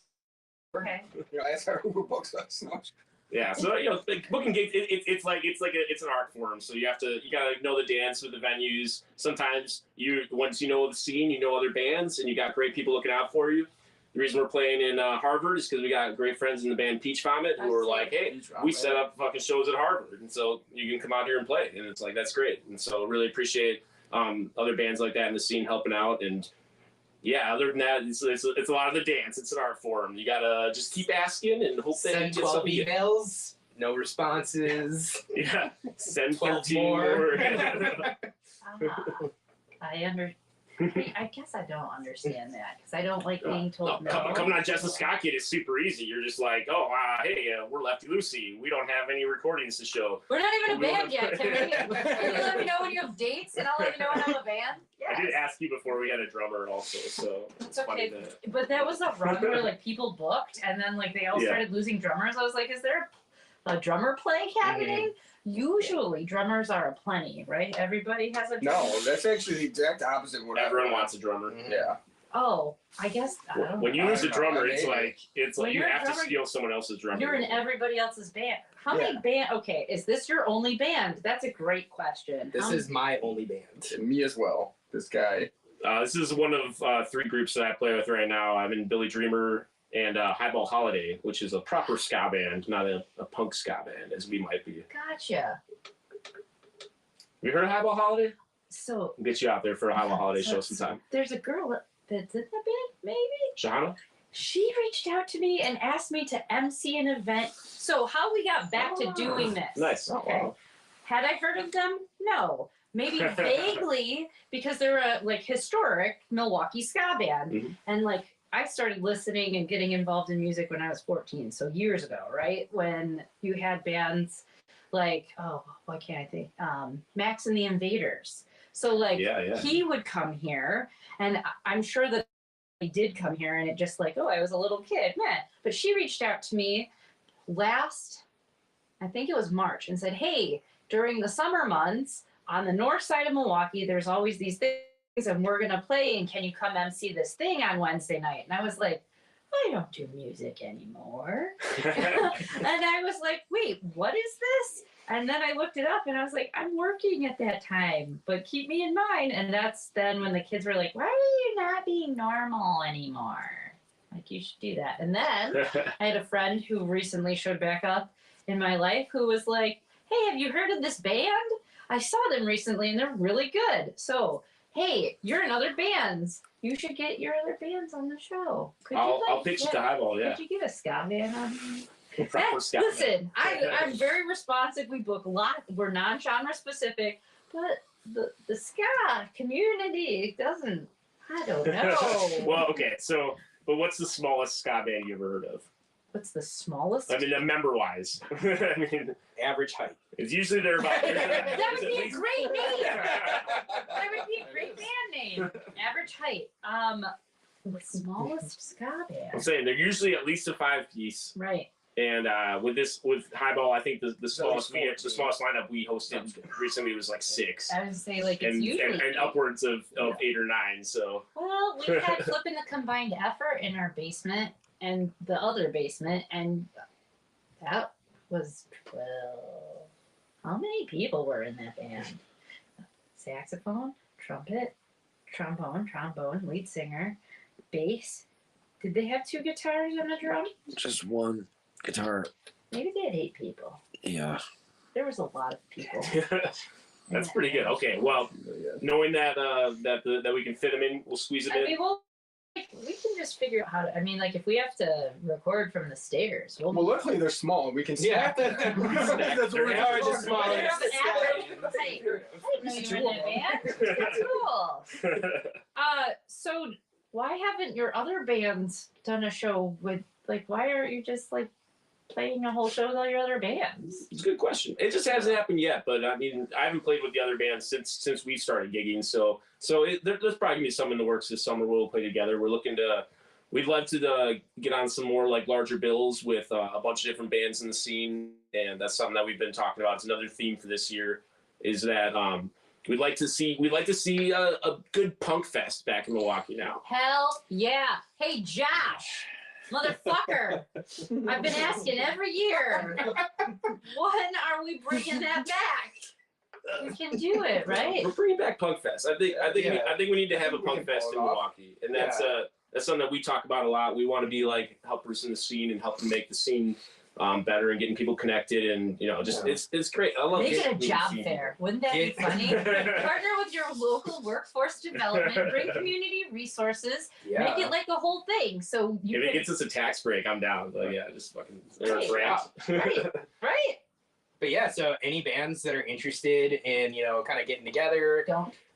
Okay. You know, that's who books us. No. Yeah, so you know, like, booking gigs, it's an art form. So you gotta know the dance with the venues. Sometimes once you know the scene, you know other bands, and you got great people looking out for you. The reason we're playing in Harvard is because we got great friends in the band Peach Vomit who are like, hey, we set up fucking shows at Harvard, and so you can come out here and play, and it's like that's great. And so really appreciate other bands like that in the scene helping out. And yeah, other than that, it's a lot of the dance. It's an art form. You gotta just keep asking and hope that you Send get 12 something. emails, no responses. Yeah, send 12 13 more. I guess I don't understand that because I don't like being told no. Coming on Jess and Scott Kid is super easy. You're just like, oh, hey, we're Lefty Luci. We don't have any recordings to show. We're not even a band yet. Can you let me know when you have dates and I'll let you know when I'm a band? Yes. I did ask you before we had a drummer also, so It's funny okay. that. But that was a run where like people booked and then like they all started losing drummers. I was like, is there a drummer play happening? Mm-hmm. Usually drummers are aplenty, right? Everybody has a drummer. No, that's actually the exact opposite of what Everyone wants a drummer. Yeah. Oh, I guess I don't When you know. lose a drummer, When it's like you you're a have to drummer, steal someone else's drummer. You're in everybody else's band. How many band? Okay, is this your only band? That's a great question. This is my only band. And me as well. This guy. This is one of 3 groups that I play with right now. I'm in Billy Dreamer and Highball Holiday, which is a proper ska band, not a punk ska band as we might be. Gotcha. Have you heard of Highball Holiday? So We'll get you out there for a Highball Holiday show sometime. there's a girl that's in the band, maybe? Shahana? She reached out to me and asked me to MC an event. So how we got back to doing this? Nice. Okay. Had I heard of them? No. Maybe vaguely because they're a like historic Milwaukee ska band. Mm-hmm. And like I started listening and getting involved in music when I was 14, so years ago, right? When you had bands like, oh, why can't I think? Max and the Invaders. So like he would come here, and I'm sure that he did come here, and it just like, oh, I was a little kid, meh. But she reached out to me I think it was March, and said, hey, during the summer months on the north side of Milwaukee, there's always these things and we're gonna play, and can you come MC this thing on Wednesday night? And I was like, I don't do music anymore. And I was like, wait, what is this? And then I looked it up and I was like, I'm working at that time, but keep me in mind. And that's then when the kids were like, why are you not being normal anymore? Like, you should do that. And then I had a friend who recently showed back up in my life who was like, hey, have you heard of this band? I saw them recently and they're really good. So, hey, you're in other bands. You should get your other bands on the show. I'll pitch it to Highball, yeah. Could you get a ska band on? Proper ska Listen, band. I'm very responsive. We book a lot. We're non-genre specific, but the ska community doesn't I don't know. Well, okay, so, but what's the smallest ska band you ever heard of? What's the smallest? I mean, member-wise. I mean, Average height. it's usually they're about. That would be a great name. That would be a great band name. Average height. The smallest ska I'm band. saying they're usually at least a 5-piece. Right. And with Highball, I think the smallest lineup we hosted recently was like 6. I would say like it's And, usually and upwards of 8 or 9. So. Well, we had flipping the combined effort in our basement and the other basement, and that was 12. How many people were in that band? Saxophone, trumpet, trombone, lead singer, bass. Did they have 2 guitars and a drum? Just one guitar. Maybe they had 8 people. Yeah. There was a lot of people. That's pretty good. Okay, well, knowing that that we can fit them in, we'll squeeze them in. We can just figure out how to. I mean, like if we have to record from the stairs, Well, luckily they're small. We can stack them. That's what we're They're just small. They're of an average height. I didn't know you were in that band. That's cool. So why haven't your other bands done a show with like? Why aren't you just like playing a whole show with all your other bands? It's a good question. It just hasn't happened yet, but I mean, I haven't played with the other bands since we started gigging. So there's probably gonna be some in the works this summer we'll play together. We'd love to get on some more like larger bills with a bunch of different bands in the scene, and that's something that we've been talking about. It's another theme for this year is that we'd like to see a good punk fest back in Milwaukee now. Hell yeah! Hey Josh. Motherfucker! I've been asking every year. When are we bringing that back? We can do it, right? We're bringing back Punk Fest. I think we need to have a Punk Fest in Milwaukee, and that's something that we talk about a lot. We want to be like helpers in the scene and helping make the scene better and getting people connected, and it's great. I love Make it a job fair. Wouldn't that be funny? Partner with your local workforce development, bring community resources, make it like a whole thing. So if it gets us a tax break, I'm down. Like, yeah, just fucking right. But yeah, so any bands that are interested in, kind of getting together,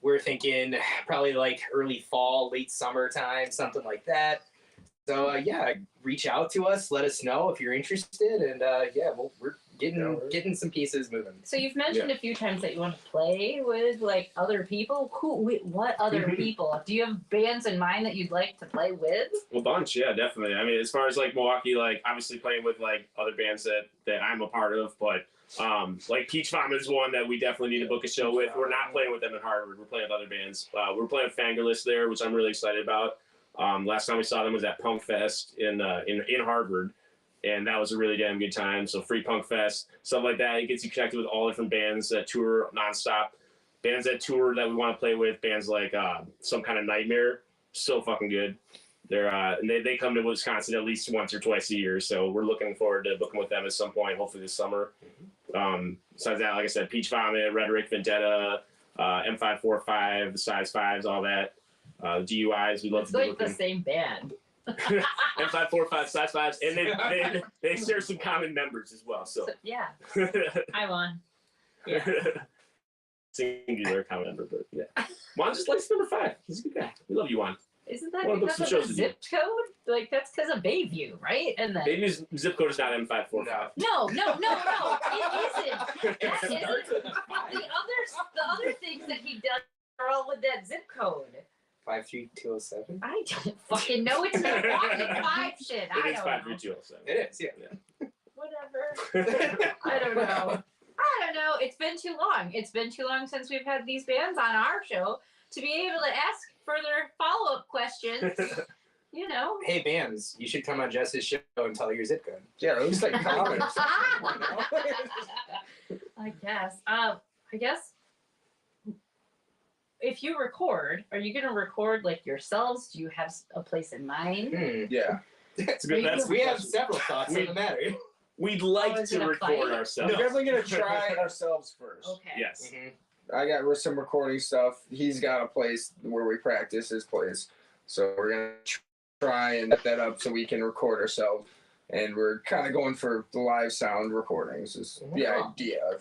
we're thinking probably like early fall, late summertime, something like that. So yeah, reach out to us, let us know if you're interested, and we're getting some pieces moving. So you've mentioned a few times that you want to play with like other people. What other people? Do you have bands in mind that you'd like to play with? A bunch, yeah, definitely. I mean, as far as like Milwaukee, like obviously playing with like other bands that I'm a part of, but like Peach Vomit is one that we definitely need to book a show with. We're not playing with them in Harvard. We're playing with other bands. We're playing with Fangirlist there, which I'm really excited about. Last time we saw them was at Punk Fest in Harvard, and that was a really damn good time. So free Punk Fest, stuff like that. It gets you connected with all different bands that tour nonstop. Bands that tour that we want to play with. Bands like Some Kind of Nightmare, so fucking good. They're and they come to Wisconsin at least once or twice a year, so we're looking forward to booking with them at some point, hopefully this summer. Besides that, like I said, Peach Vomit, Rhetoric, Vendetta, M545, Size 5s, all that. DUIs, we love it's like the same band. M545, Size 5s, and they share some common members as well. So yeah, I won. Yeah. Singular common member, but yeah. Juan just likes number 5. He's a good guy. We love you, Juan. Isn't that because of the zip code? Like that's because of Bayview, right? And then Bayview's zip code is not M545. No. It isn't. That isn't. The other things that he does are all with that zip code. 53207. I don't fucking know. It's not fucking 5 shit. It is 53207. It is, yeah. Whatever. I don't know. It's been too long. It's been too long since we've had these bands on our show to be able to ask further follow-up questions. Hey, bands, you should come on Jess's show and tell your zip code. Yeah, at least like comment. I guess. If you record, are you gonna record like yourselves? Do you have a place in mind? Yeah. That's good. We have several thoughts on the matter. We'd like to record ourselves. We're definitely gonna try ourselves first. Okay. Yes. I got some recording stuff. He's got a place where we practice, his place. So we're gonna try and set that up so we can record ourselves. And we're kind of going for the live sound recordings is the idea.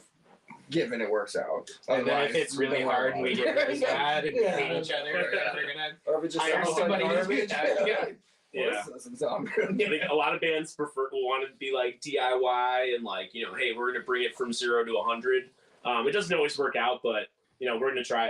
given it works out. And then if Otherwise, it's really then hard and we get really mad and Yeah. hate each other, we're gonna or if it just hire sounds somebody like to do garbage. that. Yeah. Yeah. This doesn't sound good. I think a lot of bands will want to be like DIY and like, you know, hey, we're gonna bring it from 0 to 100. It doesn't always work out, but you know, we're gonna try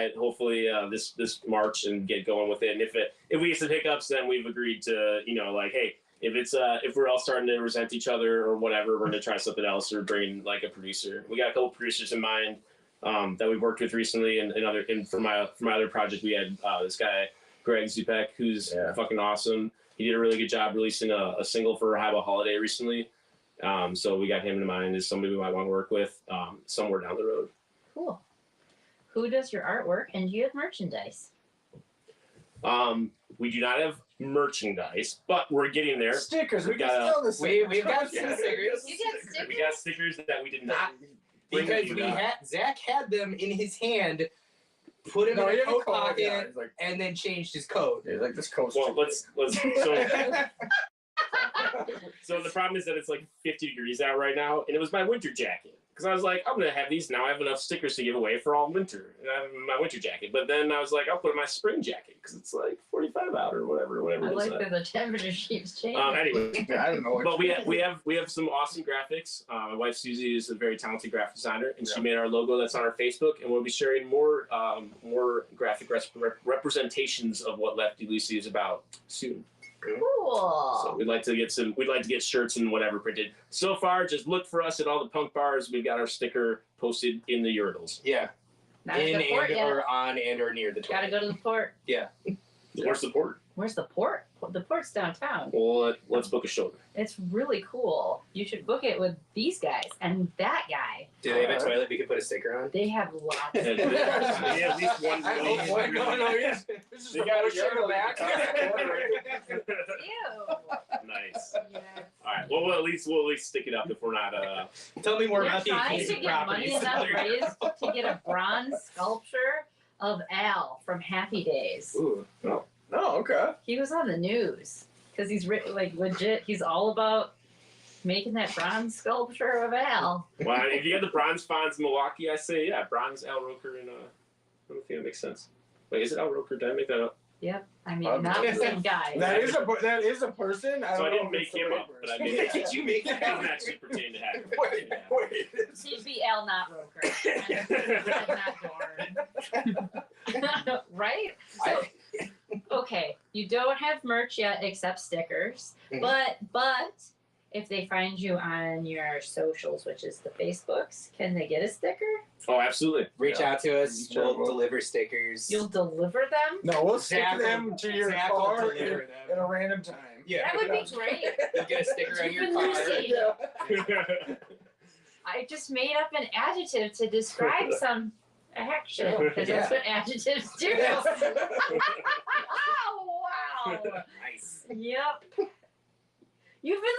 it hopefully this March and get going with it. And if we get some hiccups, then we've agreed to, you know, like, hey, if we're all starting to resent each other or whatever, we're gonna try something else or bring like a producer. We got a couple producers in mind that we've worked with recently, and for my other project we had this guy Greg Zupek, who's fucking awesome. He did a really good job releasing a single for High Holiday recently. So we got him in mind as somebody we might want to work with somewhere down the road. Cool. Who does your artwork, and do you have merchandise? We do not have merchandise, but we're getting there. Stickers. We got can sell this. we've got some Yeah. stickers. You get stickers? We got stickers that we did not Because Zach had them in his hand, put him in a coat pocket, Yeah, he's like, and then changed his coat. yeah, like this coast. Well, let's so the problem is that it's like 50 degrees out right now, and it was my winter jacket. Because I was like, I'm going to have these now. I have enough stickers to give away for all winter. And I have my winter jacket. But then I was like, I'll put in my spring jacket because it's like 45 out or whatever I it is. like that the temperature keeps changing. Anyway, I don't know. but we have some awesome graphics. My wife Susie is a very talented graphic designer, and she made our logo that's on our Facebook. And we'll be sharing more graphic representations of what Lefty Luci is about soon. Cool. So we'd like to get shirts and whatever printed. So far, just look for us at all the punk bars. We've got our sticker posted in the Yurtles. Yeah. Not at In the port and yet. or on and or near the toilet. Gotta go to the port. Yeah. Where's the port? Where's the port? The port's downtown. Well, let's book a shoulder. It's really cool. You should book it with these guys and that guy. Do they have a toilet we could put a sticker on? They have lots. Yeah, at least one. Yes. This is They the got portion of the back. Ew. Nice. Yes. All right. Well, we'll at least stick it up if we're not. Tell me more We're about the trying to adjacent get money properties. enough raised to get a bronze sculpture of Al from Happy Days. Ooh. Oh, okay. He was on the news because he's like legit. He's all about making that bronze sculpture of Al. Well, if you get the bronze Fonz in Milwaukee, I say bronze Al Roker and I don't think that makes sense. Wait, is it Al Roker? Did I make that up? Yep. I mean, not the same guy. That is a person. So I don't didn't know if make it's the him right up, but person. I made it. Did you make It that? doesn't actually pertain to Hacker. Wait. He'd be Al, not Roker. Not Dorn. Right? So, okay, you don't have merch yet except stickers, Mhm. but if they find you on your socials, which is the Facebooks, can they get a sticker? Oh, absolutely. Reach out to us. Sure, We'll we'll- deliver stickers. You'll deliver them? No, we'll stick Zach will- them to your Zach will car deliver at them. a random time. Yeah. That would be great. You'll get a sticker on your You've car. been Lucy. I just made up an adjective to describe some action, because that's what adjectives do. Oh, wow. Nice. Yep. You've been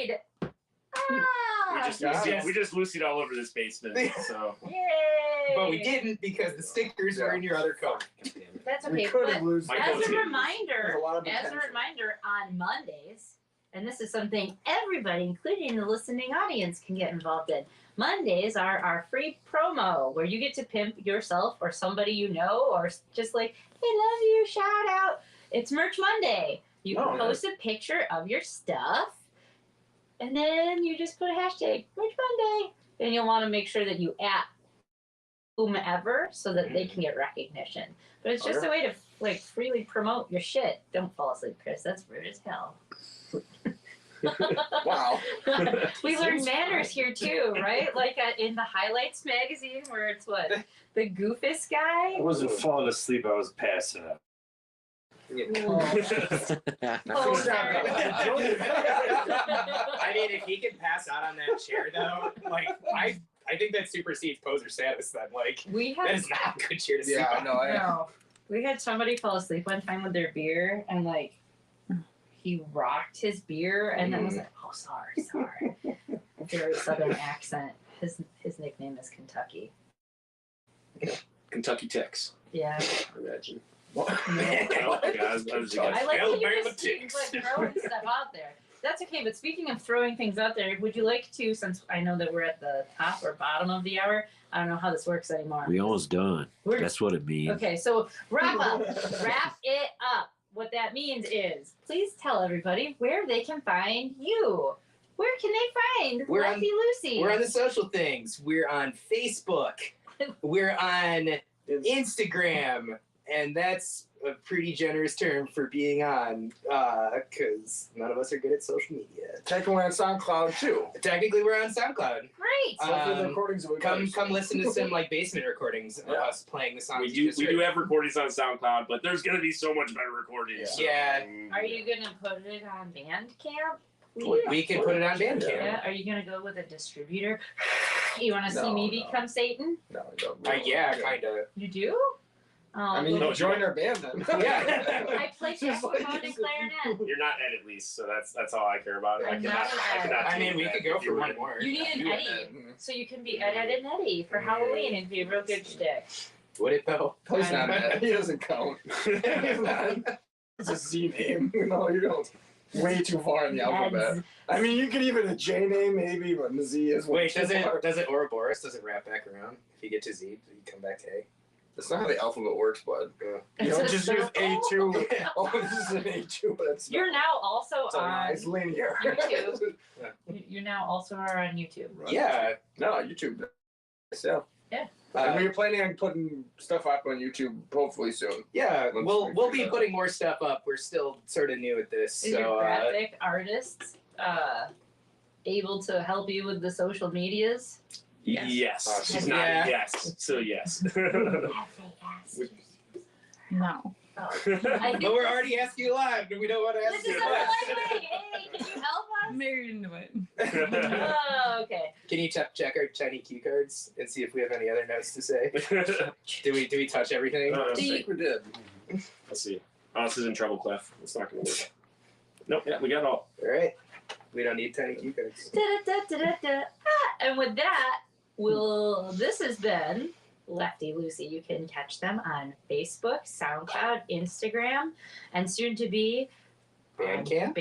Lucied. Ah. We just Lucied all over this basement. So Yay. But we didn't because the stickers are in your other coat. That's We okay. could But have lose. My as goatee. a There's reminder, a lot of as a potential. reminder, on Mondays, and this is something everybody, including the listening audience, can get involved in. Mondays are our free promo where you get to pimp yourself or somebody you know, or just like, hey, love you, shout out. It's Merch Monday. You can Oh, post a picture of your stuff, and then you just put a hashtag Merch Monday, and you'll want to make sure that you at whomever so that they can get recognition. But it's just a way to like freely promote your shit. Don't fall asleep, Chris. That's rude as hell. Wow. We learn manners here too, right? Like in the Highlights magazine, where it's what the goofus guy. I wasn't falling asleep, I was passing out. Oh, sorry. I mean, if he can pass out on that chair, though, like I think that supersedes poser status. Then, like, We that had is not a good chair to sleep Yeah, on. no, I no. We had somebody fall asleep one time with their beer, and like he rocked his beer, and then was like, "Oh, sorry." Very southern accent. His nickname is Kentucky. Kentucky Tex, Yeah. I imagine. Yeah. Oh, yeah, I was I like how you Alabama just keep Tex. like throwing stuff out there. That's okay. But speaking of throwing things out there, would you like to, since I know that we're at the top or bottom of the hour, I don't know how this works anymore. We almost done. That's what it means. Okay, so wrap up. Wrap it up. What that means is, please tell everybody where they can find you. Where can they find Lefty Luci? We're on the social things. We're on Facebook. We're on Instagram. And that's a pretty generous term for being on, because none of us are good at social media. Technically, we're on SoundCloud too. Technically, we're on SoundCloud. Great. Hopefully the recordings will Come listen to some like basement recordings of us playing the songs. We do have recordings on SoundCloud, but there's gonna be so much better recordings. Yeah. Are you gonna put it on Bandcamp? We can put it on Bandcamp. Yeah. Are you gonna go with a distributor? You want to see No, me become Satan? No, I don't. Yeah, kind of. You do? I mean, join our band then. Yeah. I play saxophone and clarinet. You're not Ed at least, so that's all I care about. I'm not an Ed. I mean, we could go for one more. You need an Eddie, so you can be Ed and Eddie for Halloween. It'd be a real good shtick. Would it though? He's not Ed. He doesn't count. He's not. It's a Z name. No, you don't. Way too far in the alphabet. I mean, you could even a J name maybe, but the Z is way Wait, too does far. it Ouroboros? Does it wrap back around? If you get to Z, do you come back to A? That's not how the alphabet works, bud. You don't It's a just use circle. A2. Oh, this is an A2, but it's You're now also on it's linear. YouTube. You now also are on YouTube. Right. Yeah. No, YouTube. So. Yeah. And we're planning on putting stuff up on YouTube hopefully soon. Yeah, Once we'll we be figure putting more stuff up. We're still sort of new at this, Is so your graphic artist able to help you with the social medias? Yes. She's not Yeah. a yes. So yes. No. I but think we're already asking you live, and we don't want to ask this you is a live. way. Hey, can you help us? Married into it. Oh, okay. Can you check our shiny cue cards and see if we have any other notes to say? Do we touch everything? I think we did. Let's see. Oh, this is in treble clef. It's not gonna work. Nope. Yeah, we got it all. All right. We don't need tiny cue cards. Da-da-da-da-da. And with that, this has been Lefty Luci. You can catch them on Facebook, SoundCloud, Instagram, and soon to be Bandcamp.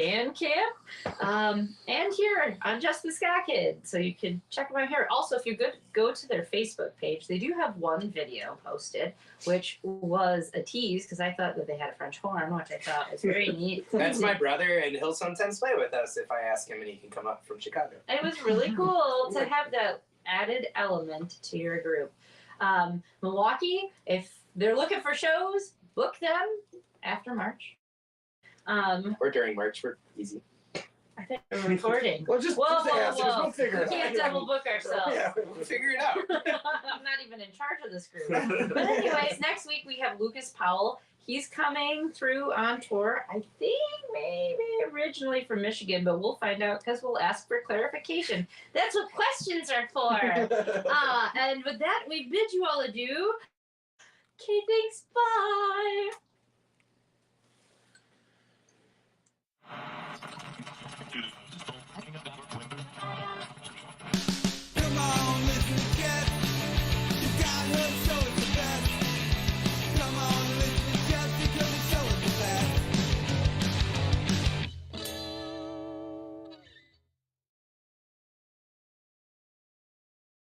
And here on Just the Ska Kid. So you can check them out here. Also, if you go to their Facebook page, they do have one video posted, which was a tease because I thought that they had a French horn, which I thought was very neat. That's my brother, and he'll sometimes play with us if I ask him, and he can come up from Chicago. It was really cool to have that added element to your group. Milwaukee, if they're looking for shows, book them after March. Or during March, we're easy. I think we're recording. Well, just ask us. We'll figure We it can't out. double book ourselves. Yeah. We'll figure it out. I'm not even in charge of this group. But anyways, next week we have Lucas Powell. He's coming through on tour, I think maybe originally from Michigan, but we'll find out because we'll ask for clarification. That's what questions are for. And with that, we bid you all adieu. Okay, thanks. Bye.